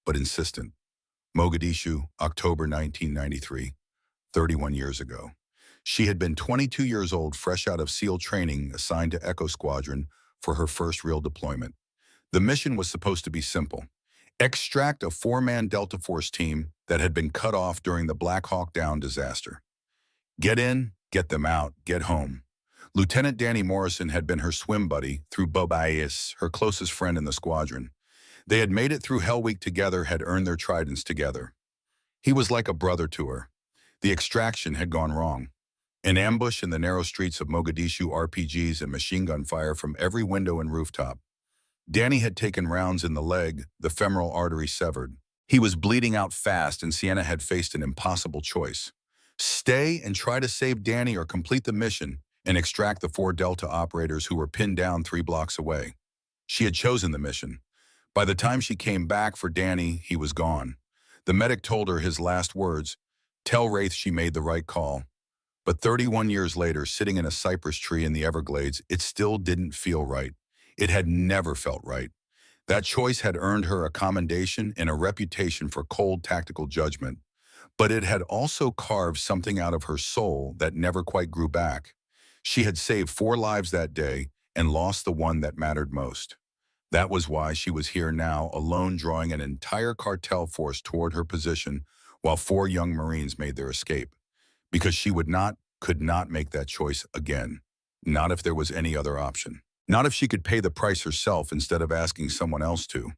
but insistent. Mogadishu, October 1993, 31 years ago. She had been 22 years old, fresh out of SEAL training, assigned to Echo Squadron for her first real deployment. The mission was supposed to be simple. Extract a 4-man Delta Force team that had been cut off during the Black Hawk Down disaster. Get in, get them out, get home. Lieutenant Danny Morrison had been her swim buddy through Bobais, her closest friend in the squadron. They had made it through Hell Week together, had earned their tridents together. He was like a brother to her. The extraction had gone wrong. An ambush in the narrow streets of Mogadishu, RPGs and machine gun fire from every window and rooftop. Danny had taken rounds in the leg, the femoral artery severed. He was bleeding out fast, and Sienna had faced an impossible choice. Stay and try to save Danny, or complete the mission and extract the 4 Delta operators who were pinned down 3 blocks away. She had chosen the mission. By the time she came back for Danny, he was gone. The medic told her his last words, "Tell Wraith she made the right call." But 31 years later, sitting in a cypress tree in the Everglades, it still didn't feel right. It had never felt right. That choice had earned her a commendation and a reputation for cold tactical judgment. But it had also carved something out of her soul that never quite grew back. She had saved 4 lives that day and lost the one that mattered most. That was why she was here now, alone, drawing an entire cartel force toward her position while 4 young Marines made their escape. Because she could not make that choice again. Not if there was any other option. Not if she could pay the price herself instead of asking someone else to.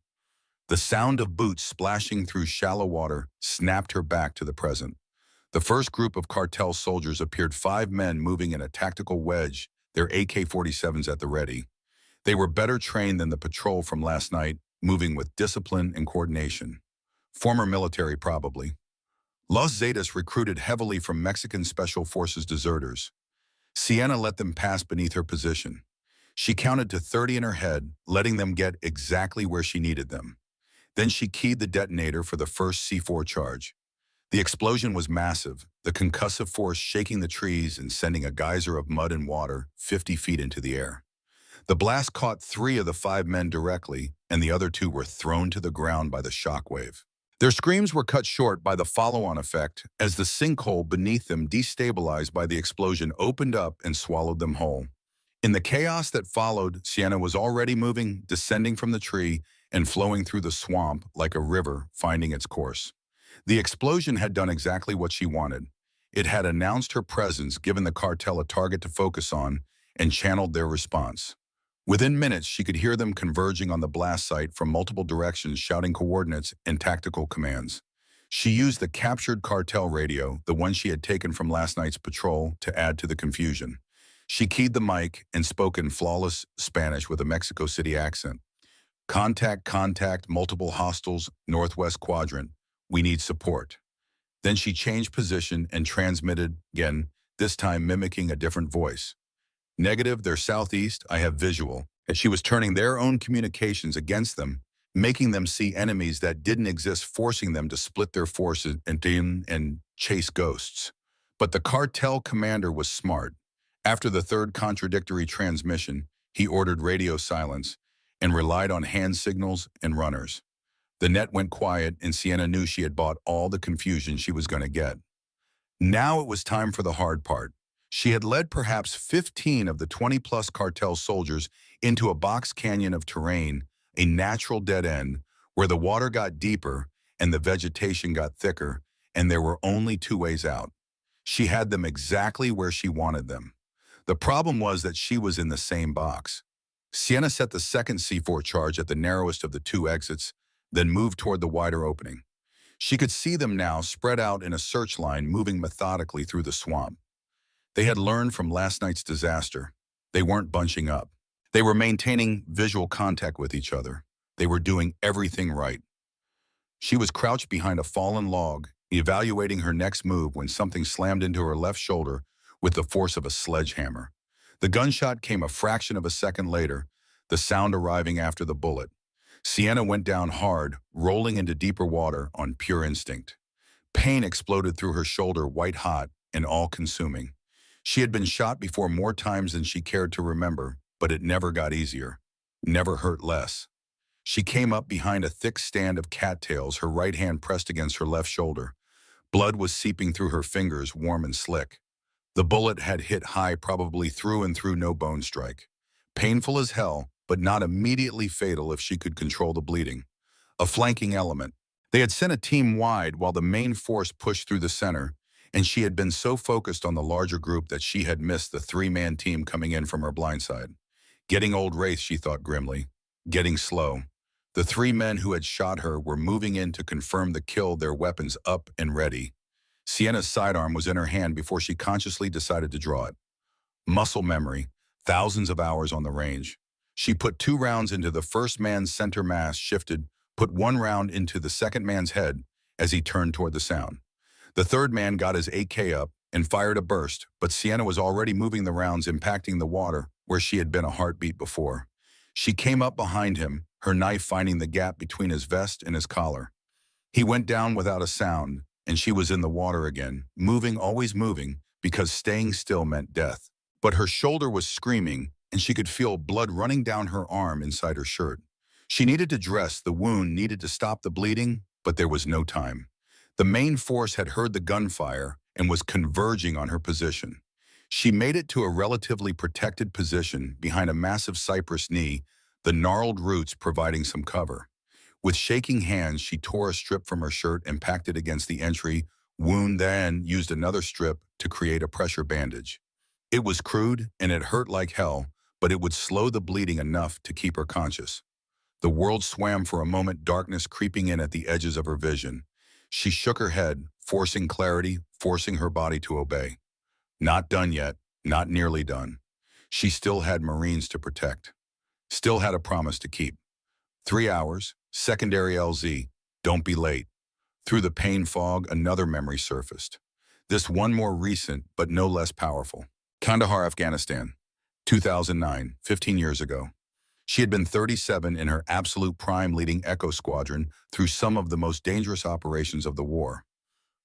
The sound of boots splashing through shallow water snapped her back to the present. The first group of cartel soldiers appeared, 5 men moving in a tactical wedge, their AK-47s at the ready. They were better trained than the patrol from last night, moving with discipline and coordination. Former military, probably. Los Zetas recruited heavily from Mexican Special Forces deserters. Sienna let them pass beneath her position. She counted to 30 in her head, letting them get exactly where she needed them. Then she keyed the detonator for the first C4 charge. The explosion was massive, the concussive force shaking the trees and sending a geyser of mud and water 50 feet into the air. The blast caught 3 of the 5 men directly, and the other 2 were thrown to the ground by the shockwave. Their screams were cut short by the follow-on effect as the sinkhole beneath them, destabilized by the explosion, opened up and swallowed them whole. In the chaos that followed, Sienna was already moving, descending from the tree, and flowing through the swamp like a river finding its course. The explosion had done exactly what she wanted. It had announced her presence, given the cartel a target to focus on, and channeled their response. Within minutes, she could hear them converging on the blast site from multiple directions, shouting coordinates and tactical commands. She used the captured cartel radio, the one she had taken from last night's patrol, to add to the confusion. She keyed the mic and spoke in flawless Spanish with a Mexico City accent. Contact, contact, multiple hostiles, northwest quadrant. We need support. Then she changed position and transmitted again, this time mimicking a different voice. Negative, they're southeast, I have visual. As she was turning their own communications against them, making them see enemies that didn't exist, forcing them to split their forces and chase ghosts. But the cartel commander was smart. After the third contradictory transmission, he ordered radio silence and relied on hand signals and runners. The net went quiet, and Sienna knew she had bought all the confusion she was going to get. Now it was time for the hard part. She had led perhaps 15 of the 20-plus cartel soldiers into a box canyon of terrain, a natural dead end, where the water got deeper and the vegetation got thicker, and there were only 2 ways out. She had them exactly where she wanted them. The problem was that she was in the same box. Sienna set the second C4 charge at the narrowest of the 2 exits, then moved toward the wider opening. She could see them now, spread out in a search line, moving methodically through the swamp. They had learned from last night's disaster. They weren't bunching up. They were maintaining visual contact with each other. They were doing everything right. She was crouched behind a fallen log, evaluating her next move, when something slammed into her left shoulder with the force of a sledgehammer. The gunshot came a fraction of a second later, the sound arriving after the bullet. Sienna went down hard, rolling into deeper water on pure instinct. Pain exploded through her shoulder, white-hot and all-consuming. She had been shot before more times than she cared to remember, but it never got easier, never hurt less. She came up behind a thick stand of cattails, her right hand pressed against her left shoulder. Blood was seeping through her fingers, warm and slick. The bullet had hit high, probably through and through, no bone strike. Painful as hell, but not immediately fatal if she could control the bleeding. A flanking element. They had sent a team wide while the main force pushed through the center, and she had been so focused on the larger group that she had missed the 3-man team coming in from her blind side. Getting old Wraith, she thought grimly. Getting slow. The 3 men who had shot her were moving in to confirm the kill, their weapons up and ready. Sienna's sidearm was in her hand before she consciously decided to draw it. Muscle memory, thousands of hours on the range. She put 2 rounds into the first man's center mass, shifted, put 1 round into the second man's head as he turned toward the sound. The third man got his AK up and fired a burst, but Sienna was already moving the rounds, impacting the water where she had been a heartbeat before. She came up behind him, her knife finding the gap between his vest and his collar. He went down without a sound, and she was in the water again, moving, always moving, because staying still meant death. But her shoulder was screaming, and she could feel blood running down her arm inside her shirt. She needed to dress the wound, needed to stop the bleeding, but there was no time. The main force had heard the gunfire and was converging on her position. She made it to a relatively protected position behind a massive cypress knee, the gnarled roots providing some cover. With shaking hands, she tore a strip from her shirt and packed it against the entry wound, then used another strip to create a pressure bandage. It was crude and it hurt like hell, but it would slow the bleeding enough to keep her conscious. The world swam for a moment, darkness creeping in at the edges of her vision. She shook her head, forcing clarity, forcing her body to obey. Not done yet, not nearly done. She still had Marines to protect. Still had a promise to keep. 3 hours, secondary LZ, don't be late. Through the pain fog, another memory surfaced. This one more recent, but no less powerful. Kandahar, Afghanistan. 2009, 15 years ago. She had been 37 in her absolute prime leading Echo Squadron through some of the most dangerous operations of the war.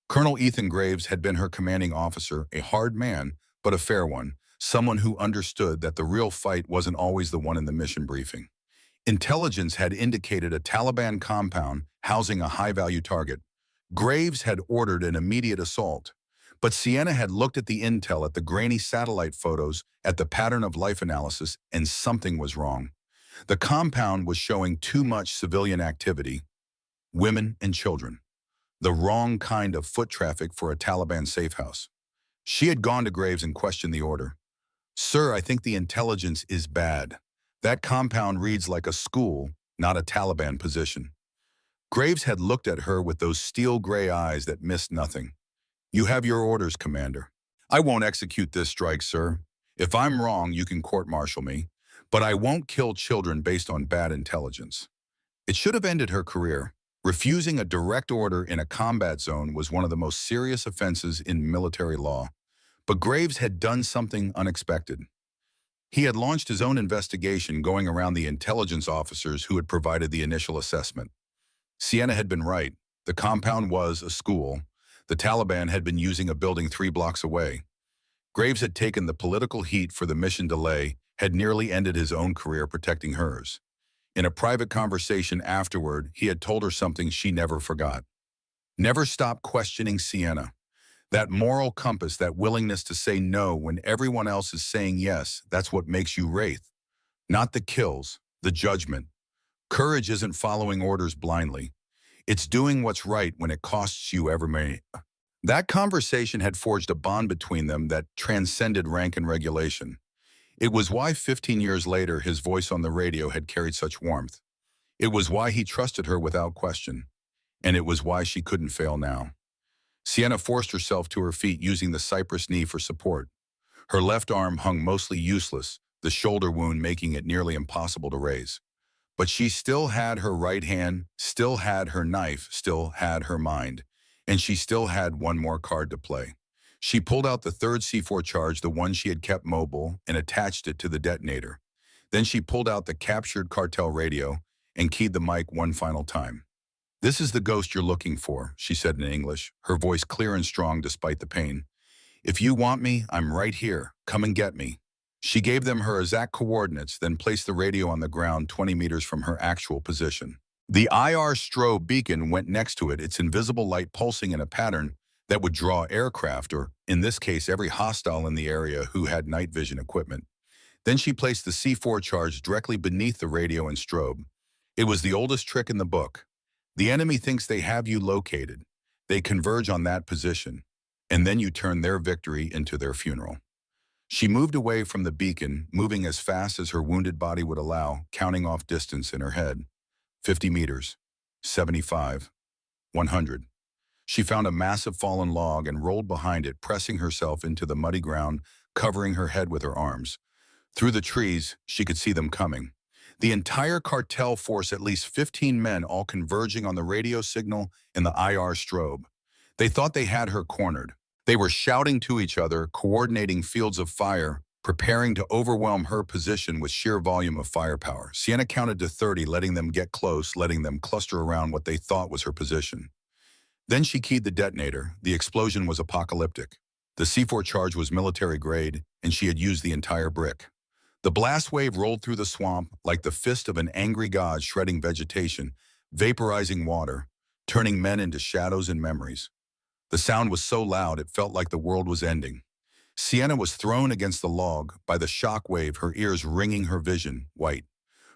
Colonel Ethan Graves had been her commanding officer, a hard man, but a fair one, someone who understood that the real fight wasn't always the one in the mission briefing. Intelligence had indicated a Taliban compound housing a high-value target. Graves had ordered an immediate assault. But Sienna had looked at the intel, at the grainy satellite photos, at the pattern of life analysis, and something was wrong. The compound was showing too much civilian activity, women and children, the wrong kind of foot traffic for a Taliban safe house. She had gone to Graves and questioned the order. "Sir, I think the intelligence is bad. That compound reads like a school, not a Taliban position." Graves had looked at her with those steel gray eyes that missed nothing. "You have your orders, Commander." "I won't execute this strike, sir. If I'm wrong, you can court-martial me. But I won't kill children based on bad intelligence." It should have ended her career. Refusing a direct order in a combat zone was one of the most serious offenses in military law. But Graves had done something unexpected. He had launched his own investigation, going around the intelligence officers who had provided the initial assessment. Sienna had been right. The compound was a school. The Taliban had been using a building 3 blocks away. Graves had taken the political heat for the mission delay, had nearly ended his own career protecting hers. In a private conversation afterward, he had told her something she never forgot. Never stop questioning Sienna. That moral compass, that willingness to say no when everyone else is saying yes, that's what makes you Wraith. Not the kills, the judgment. Courage isn't following orders blindly. It's doing what's right when it costs you every minute. That conversation had forged a bond between them that transcended rank and regulation. It was why 15 years later his voice on the radio had carried such warmth. It was why he trusted her without question. And it was why she couldn't fail now. Sienna forced herself to her feet using the cypress knee for support. Her left arm hung mostly useless, the shoulder wound making it nearly impossible to raise. But she still had her right hand, still had her knife, still had her mind. And she still had one more card to play. She pulled out the third C4 charge, the one she had kept mobile, and attached it to the detonator. Then she pulled out the captured cartel radio and keyed the mic one final time. "This is the ghost you're looking for," she said in English, her voice clear and strong despite the pain. "If you want me, I'm right here. Come and get me." She gave them her exact coordinates, then placed the radio on the ground 20 meters from her actual position. The IR strobe beacon went next to it, its invisible light pulsing in a pattern that would draw aircraft, or in this case, every hostile in the area who had night vision equipment. Then she placed the C4 charge directly beneath the radio and strobe. It was the oldest trick in the book. The enemy thinks they have you located. They converge on that position, and then you turn their victory into their funeral. She moved away from the beacon, moving as fast as her wounded body would allow, counting off distance in her head. 50 meters, 75, 100. She found a massive fallen log and rolled behind it, pressing herself into the muddy ground, covering her head with her arms. Through the trees, she could see them coming. The entire cartel force, at least 15 men, all converging on the radio signal and the IR strobe. They thought they had her cornered. They were shouting to each other, coordinating fields of fire, preparing to overwhelm her position with sheer volume of firepower. Sienna counted to 30, letting them get close, letting them cluster around what they thought was her position. Then she keyed the detonator. The explosion was apocalyptic. The C4 charge was military grade, and she had used the entire brick. The blast wave rolled through the swamp like the fist of an angry god, shredding vegetation, vaporizing water, turning men into shadows and memories. The sound was so loud it felt like the world was ending. Sienna was thrown against the log by the shock wave, her ears ringing, her vision white.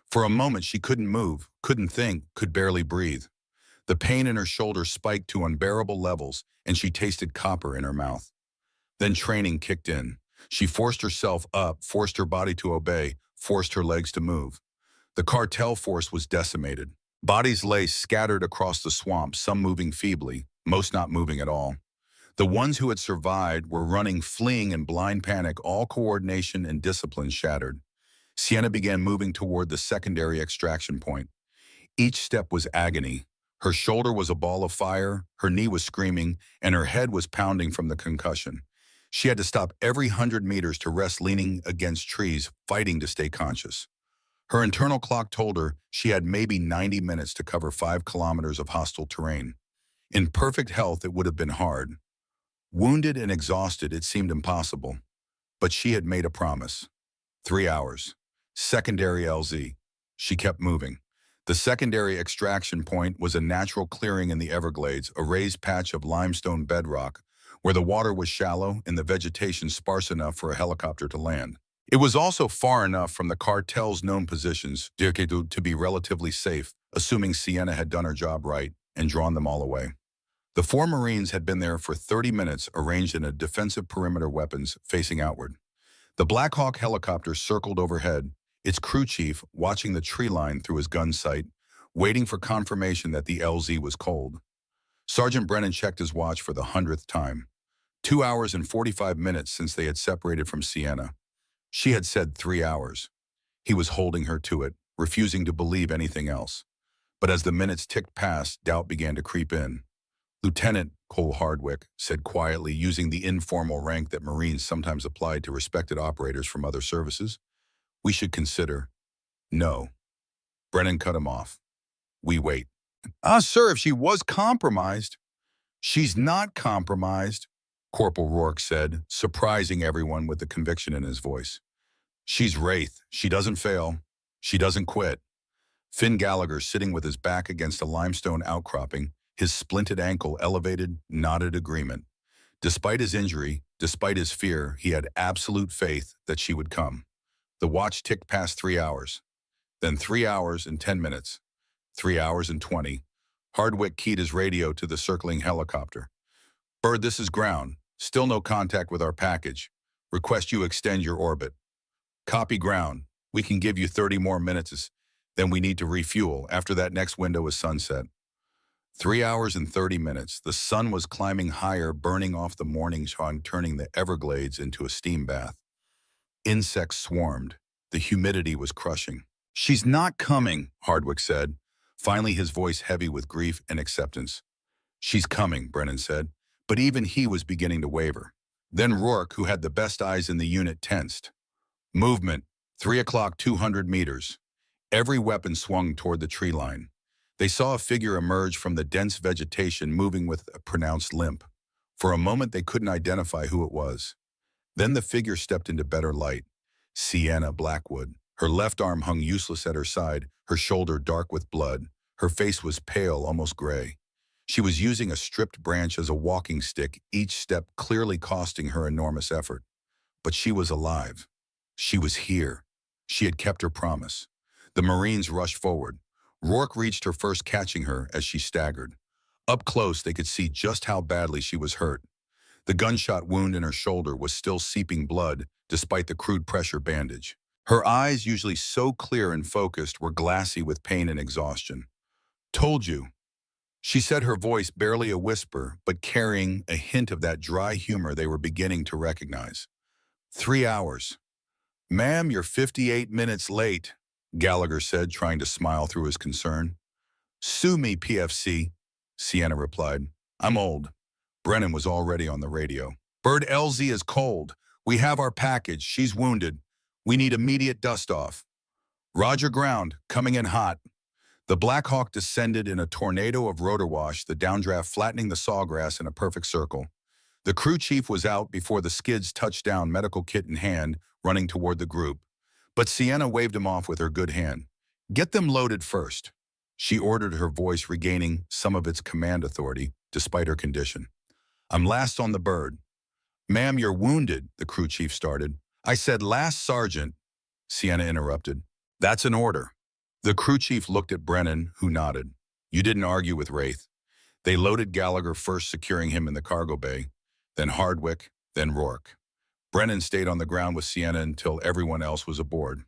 For a moment she couldn't move, couldn't think, could barely breathe. The pain in her shoulder spiked to unbearable levels, and she tasted copper in her mouth. Then training kicked in. She forced herself up, forced her body to obey, forced her legs to move. The cartel force was decimated. Bodies lay scattered across the swamp, some moving feebly, most not moving at all. The ones who had survived were running, fleeing in blind panic, all coordination and discipline shattered. Sienna began moving toward the secondary extraction point. Each step was agony. Her shoulder was a ball of fire, her knee was screaming, and her head was pounding from the concussion. She had to stop every 100 meters to rest leaning against trees, fighting to stay conscious. Her internal clock told her she had maybe 90 minutes to cover 5 kilometers of hostile terrain. In perfect health, it would have been hard. Wounded and exhausted, it seemed impossible. But she had made a promise. 3 hours. Secondary LZ. She kept moving. The secondary extraction point was a natural clearing in the Everglades, a raised patch of limestone bedrock, where the water was shallow and the vegetation sparse enough for a helicopter to land. It was also far enough from the cartel's known positions to be relatively safe, assuming Sienna had done her job right and drawn them all away. The 4 Marines had been there for 30 minutes, arranged in a defensive perimeter, weapons facing outward. The Black Hawk helicopter circled overhead, its crew chief watching the tree line through his gun sight, waiting for confirmation that the LZ was cold. Sergeant Brennan checked his watch for the 100th time. 2 hours and 45 minutes since they had separated from Sienna. She had said 3 hours. He was holding her to it, refusing to believe anything else. But as the minutes ticked past, doubt began to creep in. Lieutenant Cole Hardwick said quietly, using the informal rank that Marines sometimes applied to respected operators from other services, "We should consider." "No." Brennan cut him off. "We wait." Sir, if she was compromised." "She's not compromised," Corporal Rourke said, surprising everyone with the conviction in his voice. "She's Wraith. She doesn't fail. She doesn't quit." Finn Gallagher, sitting with his back against a limestone outcropping, his splinted ankle elevated, nodded agreement. Despite his injury, despite his fear, he had absolute faith that she would come. The watch ticked past 3 hours. Then 3 hours and 10 minutes. 3 hours and 20. Hardwick keyed his radio to the circling helicopter. "Bird, this is ground. Still no contact with our package. Request you extend your orbit." "Copy ground. We can give you 30 more minutes. Then we need to refuel. After that next window is sunset." 3 hours and 30 minutes. The sun was climbing higher, burning off the morning sun, turning the Everglades into a steam bath. Insects swarmed. The humidity was crushing. "She's not coming," Hardwick said, finally his voice heavy with grief and acceptance. "She's coming," Brennan said, but even he was beginning to waver. Then Rourke, who had the best eyes in the unit, tensed. "Movement. 3 o'clock, 200 meters. Every weapon swung toward the tree line. They saw a figure emerge from the dense vegetation, moving with a pronounced limp. For a moment they couldn't identify who it was. Then the figure stepped into better light. Sienna Blackwood. Her left arm hung useless at her side, her shoulder dark with blood. Her face was pale, almost gray. She was using a stripped branch as a walking stick, each step clearly costing her enormous effort. But she was alive. She was here. She had kept her promise. The Marines rushed forward. Rourke reached her first, catching her as she staggered. Up close, they could see just how badly she was hurt. The gunshot wound in her shoulder was still seeping blood, despite the crude pressure bandage. Her eyes, usually so clear and focused, were glassy with pain and exhaustion. "Told you," she said, her voice barely a whisper, but carrying a hint of that dry humor they were beginning to recognize. 3 hours. "Ma'am, you're 58 minutes late," Gallagher said, trying to smile through his concern. "Sue me, PFC," Sienna replied. "I'm old." Brennan was already on the radio. "Bird, LZ is cold. We have our package. She's wounded. We need immediate dust-off." "Roger ground. Coming in hot." The Black Hawk descended in a tornado of rotor wash, the downdraft flattening the sawgrass in a perfect circle. The crew chief was out before the skids touched down, medical kit in hand, running toward the group. But Sienna waved him off with her good hand. "Get them loaded first," she ordered, her voice regaining some of its command authority, despite her condition. "I'm last on the bird." "Ma'am, you're wounded," the crew chief started. "I said last, Sergeant," Sienna interrupted. "That's an order." The crew chief looked at Brennan, who nodded. "You didn't argue with Wraith." They loaded Gallagher first, securing him in the cargo bay, then Hardwick, then Rourke. Brennan stayed on the ground with Sienna until everyone else was aboard.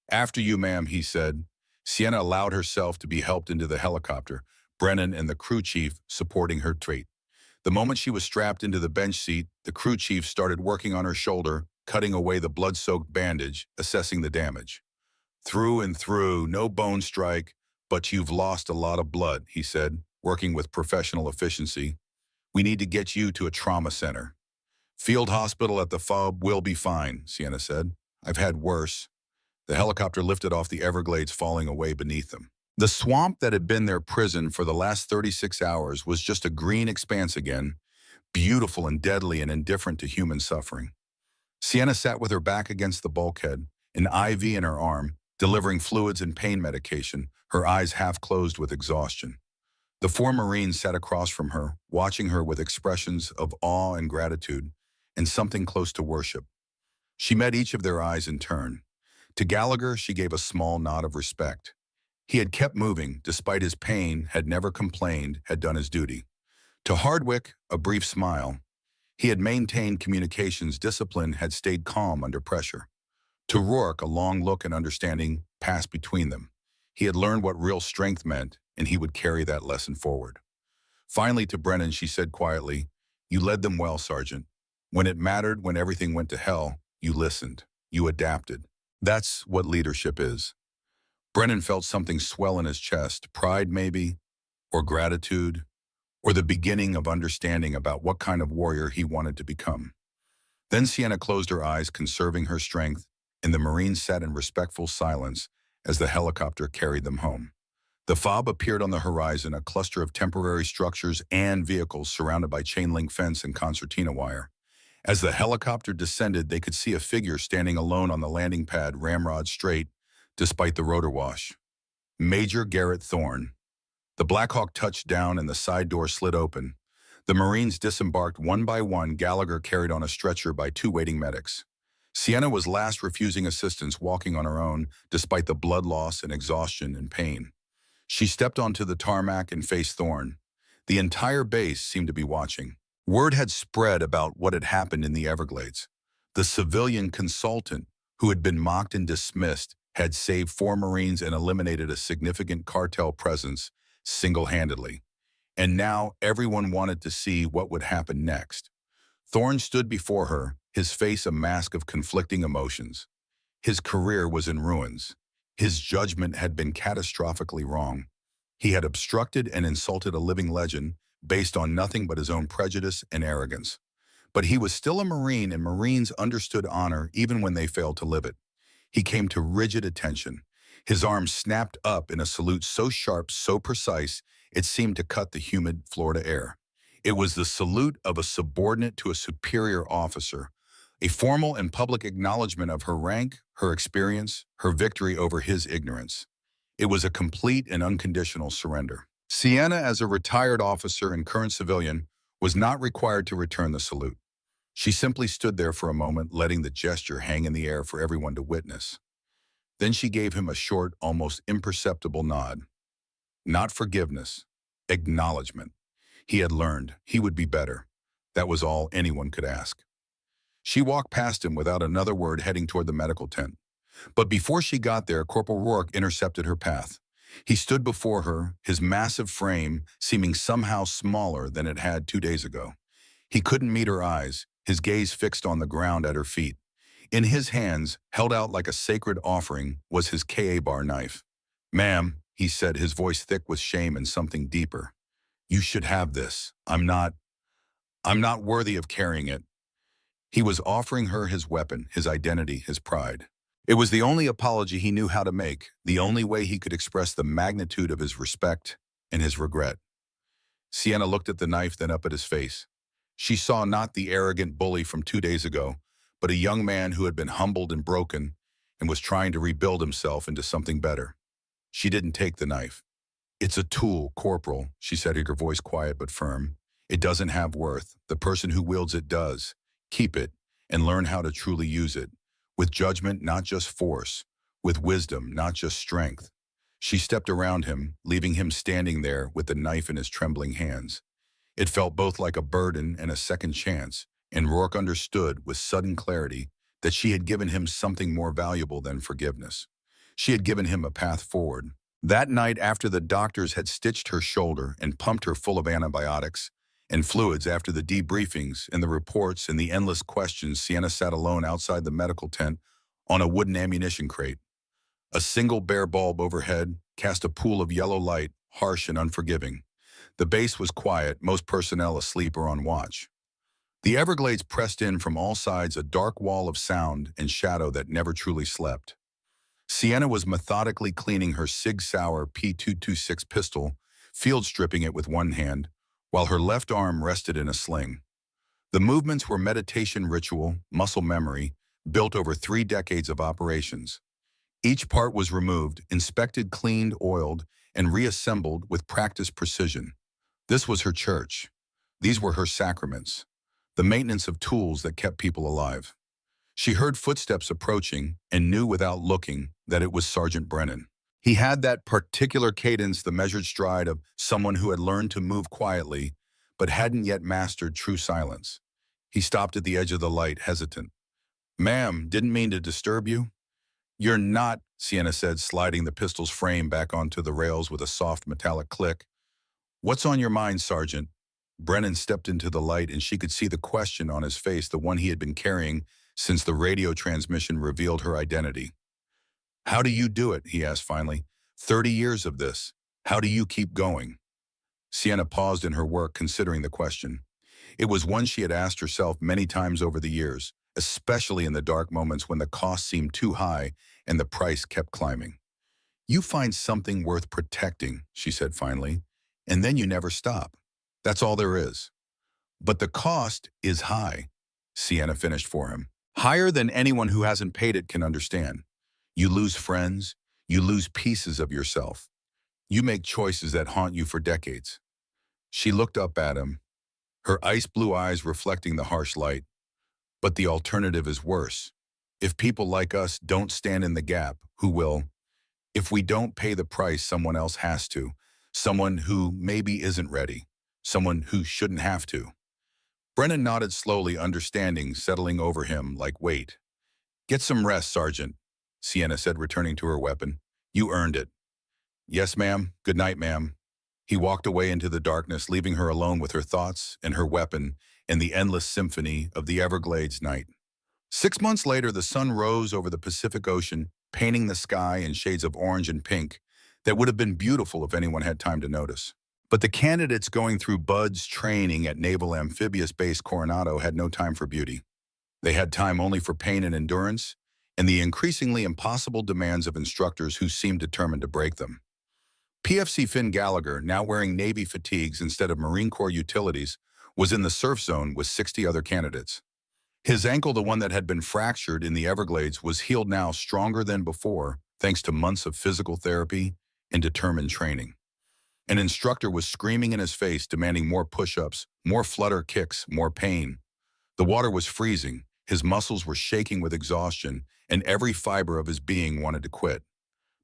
"After you, ma'am," he said. Sienna allowed herself to be helped into the helicopter, Brennan and the crew chief supporting her trait. The moment she was strapped into the bench seat, the crew chief started working on her shoulder, cutting away the blood-soaked bandage, assessing the damage. "Through and through, no bone strike, but you've lost a lot of blood," he said, working with professional efficiency. "We need to get you to a trauma center." Field hospital at the FOB will be fine, Sienna said. I've had worse. The helicopter lifted off the Everglades, falling away beneath them. The swamp that had been their prison for the last 36 hours was just a green expanse again, beautiful and deadly and indifferent to human suffering. Sienna sat with her back against the bulkhead, an IV in her arm, delivering fluids and pain medication, her eyes half closed with exhaustion. The four Marines sat across from her, watching her with expressions of awe and gratitude, and something close to worship. She met each of their eyes in turn. To Gallagher, she gave a small nod of respect. He had kept moving, despite his pain, had never complained, had done his duty. To Hardwick, a brief smile. He had maintained communications discipline, had stayed calm under pressure. To Rourke, a long look and understanding passed between them. He had learned what real strength meant, and he would carry that lesson forward. Finally, to Brennan, she said quietly, "You led them well, Sergeant. When it mattered, when everything went to hell, you listened. You adapted. That's what leadership is." Brennan felt something swell in his chest, pride maybe, or gratitude, or the beginning of understanding about what kind of warrior he wanted to become. Then Sienna closed her eyes, conserving her strength, and the Marines sat in respectful silence as the helicopter carried them home. The FOB appeared on the horizon, a cluster of temporary structures and vehicles surrounded by chain-link fence and concertina wire. As the helicopter descended, they could see a figure standing alone on the landing pad, ramrod straight, despite the rotor wash. Major Garrett Thorne. The Black Hawk touched down and the side door slid open. The Marines disembarked one by one, Gallagher carried on a stretcher by two waiting medics. Sienna was last, refusing assistance, walking on her own, despite the blood loss and exhaustion and pain. She stepped onto the tarmac and faced Thorne. The entire base seemed to be watching. Word had spread about what had happened in the Everglades. The civilian consultant, who had been mocked and dismissed, had saved four Marines and eliminated a significant cartel presence single-handedly. And now everyone wanted to see what would happen next. Thorne stood before her, his face a mask of conflicting emotions. His career was in ruins. His judgment had been catastrophically wrong. He had obstructed and insulted a living legend based on nothing but his own prejudice and arrogance. But he was still a Marine, and Marines understood honor even when they failed to live it. He came to rigid attention. His arms snapped up in a salute so sharp, so precise, it seemed to cut the humid Florida air. It was the salute of a subordinate to a superior officer, a formal and public acknowledgement of her rank, her experience, her victory over his ignorance. It was a complete and unconditional surrender. Sienna, as a retired officer and current civilian, was not required to return the salute. She simply stood there for a moment, letting the gesture hang in the air for everyone to witness. Then she gave him a short, almost imperceptible nod. Not forgiveness, acknowledgement. He had learned. He would be better. That was all anyone could ask. She walked past him without another word, heading toward the medical tent. But before she got there, Corporal Rourke intercepted her path. He stood before her, his massive frame seeming somehow smaller than it had 2 days ago. He couldn't meet her eyes, his gaze fixed on the ground at her feet. In his hands, held out like a sacred offering, was his Ka-bar knife. "Ma'am," he said, his voice thick with shame and something deeper. "You should have this. I'm not worthy of carrying it." He was offering her his weapon, his identity, his pride. It was the only apology he knew how to make, the only way he could express the magnitude of his respect and his regret. Sienna looked at the knife, then up at his face. She saw not the arrogant bully from 2 days ago, but a young man who had been humbled and broken and was trying to rebuild himself into something better. She didn't take the knife. "It's a tool, Corporal," she said, her voice quiet but firm. "It doesn't have worth. The person who wields it does. Keep it and learn how to truly use it. With judgment, not just force. With wisdom, not just strength." She stepped around him, leaving him standing there with the knife in his trembling hands. It felt both like a burden and a second chance, and Rourke understood with sudden clarity that she had given him something more valuable than forgiveness. She had given him a path forward. That night, after the doctors had stitched her shoulder and pumped her full of antibiotics and fluids, after the debriefings and the reports and the endless questions, Sienna sat alone outside the medical tent on a wooden ammunition crate. A single bare bulb overhead cast a pool of yellow light, harsh and unforgiving. The base was quiet, most personnel asleep or on watch. The Everglades pressed in from all sides, a dark wall of sound and shadow that never truly slept. Sienna was methodically cleaning her Sig Sauer P226 pistol, field stripping it with one hand, while her left arm rested in a sling. The movements were meditation ritual, muscle memory, built over 3 decades of operations. Each part was removed, inspected, cleaned, oiled, and reassembled with practiced precision. This was her church. These were her sacraments, the maintenance of tools that kept people alive. She heard footsteps approaching and knew without looking that it was Sergeant Brennan. He had that particular cadence, the measured stride of someone who had learned to move quietly, but hadn't yet mastered true silence. He stopped at the edge of the light, hesitant. "Ma'am, didn't mean to disturb you." "You're not," Sienna said, sliding the pistol's frame back onto the rails with a soft metallic click. "What's on your mind, Sergeant?" Brennan stepped into the light and she could see the question on his face, the one he had been carrying since the radio transmission revealed her identity. "How do you do it?" he asked finally. 30 years of this. How do you keep going?" Sienna paused in her work, considering the question. It was one she had asked herself many times over the years, especially in the dark moments when the cost seemed too high and the price kept climbing. "You find something worth protecting," she said finally, "and then you never stop. That's all there is. But the cost is high," Sienna finished for him. "Higher than anyone who hasn't paid it can understand. You lose friends, you lose pieces of yourself. You make choices that haunt you for decades." She looked up at him, her ice blue eyes reflecting the harsh light. "But the alternative is worse. If people like us don't stand in the gap, who will? If we don't pay the price, someone else has to. Someone who maybe isn't ready. Someone who shouldn't have to." Brennan nodded slowly, understanding settling over him like weight. "Get some rest, Sergeant," Sienna said, returning to her weapon. "You earned it." "Yes, ma'am. Good night, ma'am." He walked away into the darkness, leaving her alone with her thoughts and her weapon and the endless symphony of the Everglades night. 6 months later, the sun rose over the Pacific Ocean, painting the sky in shades of orange and pink that would have been beautiful if anyone had time to notice. But the candidates going through BUDS training at Naval Amphibious Base Coronado had no time for beauty. They had time only for pain and endurance, and the increasingly impossible demands of instructors who seemed determined to break them. PFC Finn Gallagher, now wearing Navy fatigues instead of Marine Corps utilities, was in the surf zone with 60 other candidates. His ankle, the one that had been fractured in the Everglades, was healed now, stronger than before, thanks to months of physical therapy and determined training. An instructor was screaming in his face, demanding more push-ups, more flutter kicks, more pain. The water was freezing, his muscles were shaking with exhaustion, and every fiber of his being wanted to quit.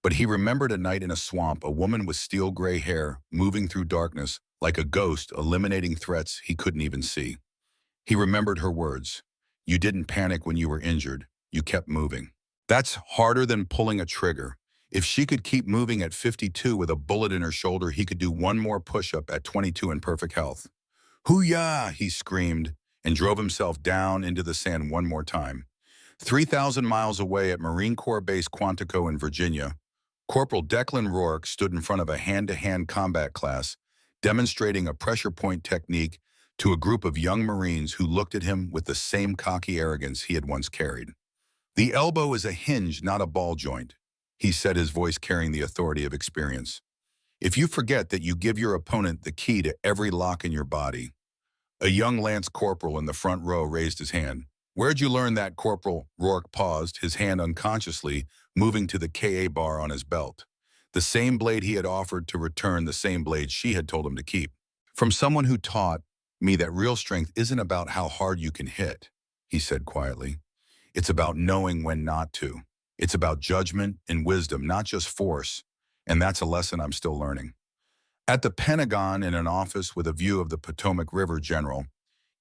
But he remembered a night in a swamp, a woman with steel gray hair, moving through darkness, like a ghost, eliminating threats he couldn't even see. He remembered her words. "You didn't panic when you were injured. You kept moving." That's harder than pulling a trigger. If she could keep moving at 52 with a bullet in her shoulder, he could do one more push-up at 22 in perfect health. "Hoo-yah!" he screamed, and drove himself down into the sand one more time. 3,000 miles away at Marine Corps Base Quantico in Virginia, Corporal Declan Rourke stood in front of a hand-to-hand combat class, demonstrating a pressure point technique to a group of young Marines who looked at him with the same cocky arrogance he had once carried. "The elbow is a hinge, not a ball joint," he said, his voice carrying the authority of experience. "If you forget that, you give your opponent the key to every lock in your body." A young lance corporal in the front row raised his hand. "Where'd you learn that, Corporal?" Rourke paused, his hand unconsciously moving to the KA bar on his belt. The same blade he had offered to return, the same blade she had told him to keep. "From someone who taught me that real strength isn't about how hard you can hit," he said quietly. "It's about knowing when not to. It's about judgment and wisdom, not just force. And that's a lesson I'm still learning." At the Pentagon, in an office with a view of the Potomac River, General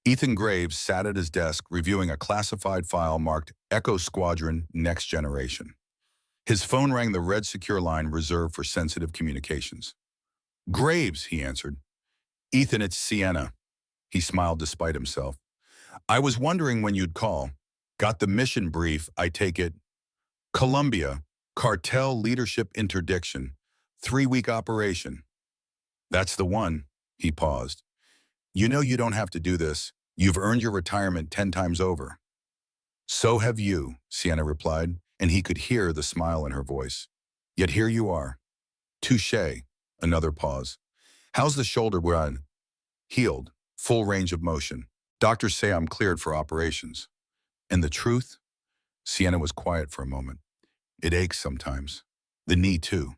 Ethan Graves sat at his desk reviewing a classified file marked Echo Squadron Next Generation. His phone rang, the red secure line reserved for sensitive communications. "Graves," he answered. "Ethan, it's Sienna." He smiled despite himself. "I was wondering when you'd call. Got the mission brief, I take it. Columbia, cartel leadership interdiction, 3-week operation." "That's the one." He paused. "You know you don't have to do this. You've earned your retirement 10 times over. So have you, Sienna replied, and he could hear the smile in her voice. Yet here you are. Touché. Another pause. How's the shoulder run? Healed. Full range of motion. Doctors say I'm cleared for operations. And the truth? Sienna was quiet for a moment. It aches sometimes. The knee, too.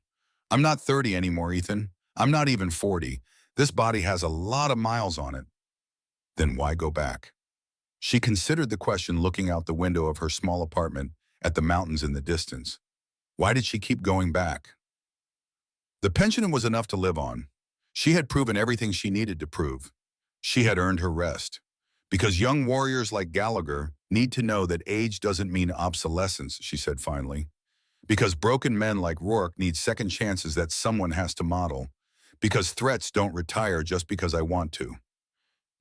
I'm not 30 anymore, Ethan. I'm not even 40. This body has a lot of miles on it. Then why go back? She considered the question looking out the window of her small apartment at the mountains in the distance. Why did she keep going back? The pension was enough to live on. She had proven everything she needed to prove. She had earned her rest. Because young warriors like Gallagher need to know that age doesn't mean obsolescence, she said finally. Because broken men like Rourke need second chances that someone has to model. Because threats don't retire just because I want to.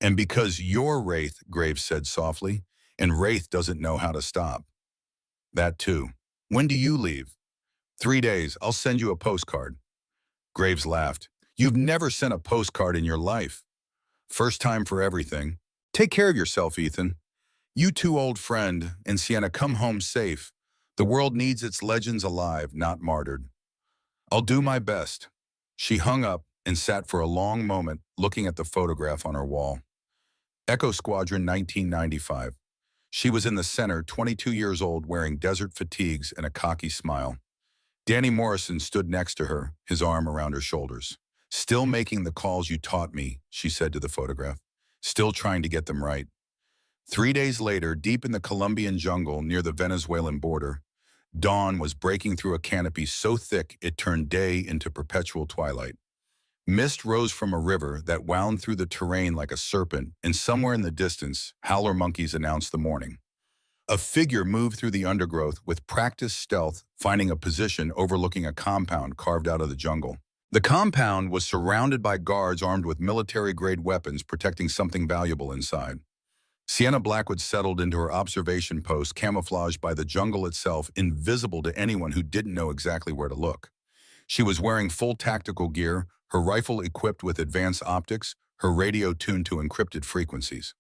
And because you're Wraith, Graves said softly, and Wraith doesn't know how to stop. That too. When do you leave? 3 days. I'll send you a postcard. Graves laughed. You've never sent a postcard in your life. First time for everything. Take care of yourself, Ethan. You too, old friend, and Sienna, come home safe. The world needs its legends alive, not martyred. I'll do my best. She hung up and sat for a long moment looking at the photograph on her wall. Echo Squadron 1995. She was in the center, 22 years old, wearing desert fatigues and a cocky smile. Danny Morrison stood next to her, his arm around her shoulders. Still making the calls you taught me, she said to the photograph. Still trying to get them right. 3 days later, deep in the Colombian jungle near the Venezuelan border, dawn was breaking through a canopy so thick it turned day into perpetual twilight. Mist rose from a river that wound through the terrain like a serpent, and somewhere in the distance, howler monkeys announced the morning. A figure moved through the undergrowth with practiced stealth, finding a position overlooking a compound carved out of the jungle. The compound was surrounded by guards armed with military-grade weapons protecting something valuable inside. Sienna Blackwood settled into her observation post, camouflaged by the jungle itself, invisible to anyone who didn't know exactly where to look. She was wearing full tactical gear, her rifle equipped with advanced optics, her radio tuned to encrypted frequencies.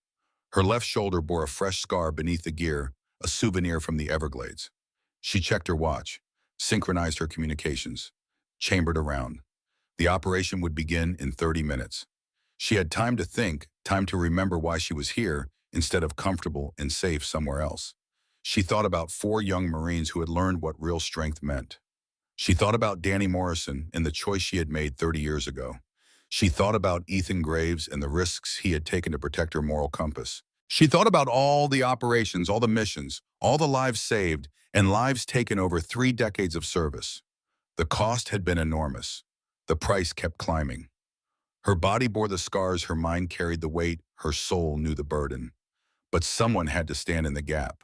Her left shoulder bore a fresh scar beneath the gear, a souvenir from the Everglades. She checked her watch, synchronized her communications, chambered around. The operation would begin in 30 minutes. She had time to think, time to remember why she was here, instead of comfortable and safe somewhere else. She thought about 4 young Marines who had learned what real strength meant. She thought about Danny Morrison and the choice she had made 30 years ago. She thought about Ethan Graves and the risks he had taken to protect her moral compass. She thought about all the operations, all the missions, all the lives saved, and lives taken over 3 decades of service. The cost had been enormous. The price kept climbing. Her body bore the scars, her mind carried the weight, her soul knew the burden. But someone had to stand in the gap.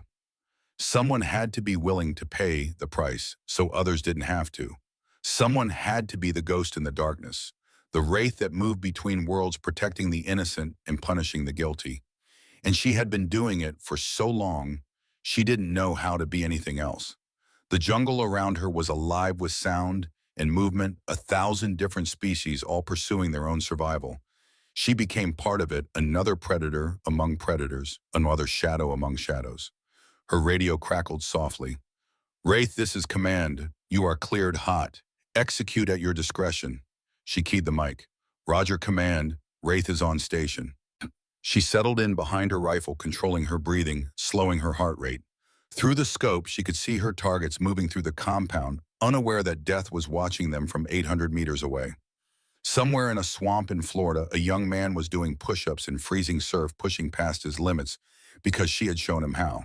Someone had to be willing to pay the price so others didn't have to. Someone had to be the ghost in the darkness, the wraith that moved between worlds, protecting the innocent and punishing the guilty. And she had been doing it for so long, she didn't know how to be anything else. The jungle around her was alive with sound and movement, 1,000 different species all pursuing their own survival. She became part of it, another predator among predators, another shadow among shadows. Her radio crackled softly. Wraith, this is command. You are cleared hot. Execute at your discretion. She keyed the mic. Roger, command. Wraith is on station. She settled in behind her rifle, controlling her breathing, slowing her heart rate. Through the scope, she could see her targets moving through the compound, unaware that death was watching them from 800 meters away. Somewhere in a swamp in Florida, a young man was doing push-ups in freezing surf, pushing past his limits because she had shown him how.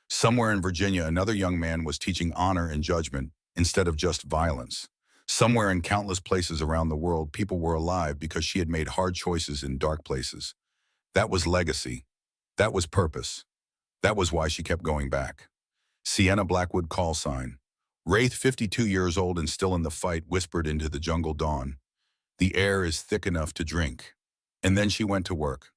Somewhere in Virginia, another young man was teaching honor and judgment instead of just violence. Somewhere in countless places around the world, people were alive because she had made hard choices in dark places. That was legacy. That was purpose. That was why she kept going back. Sienna Blackwood call sign. Wraith, 52 years old and still in the fight, whispered into the jungle dawn. The air is thick enough to drink. And then she went to work.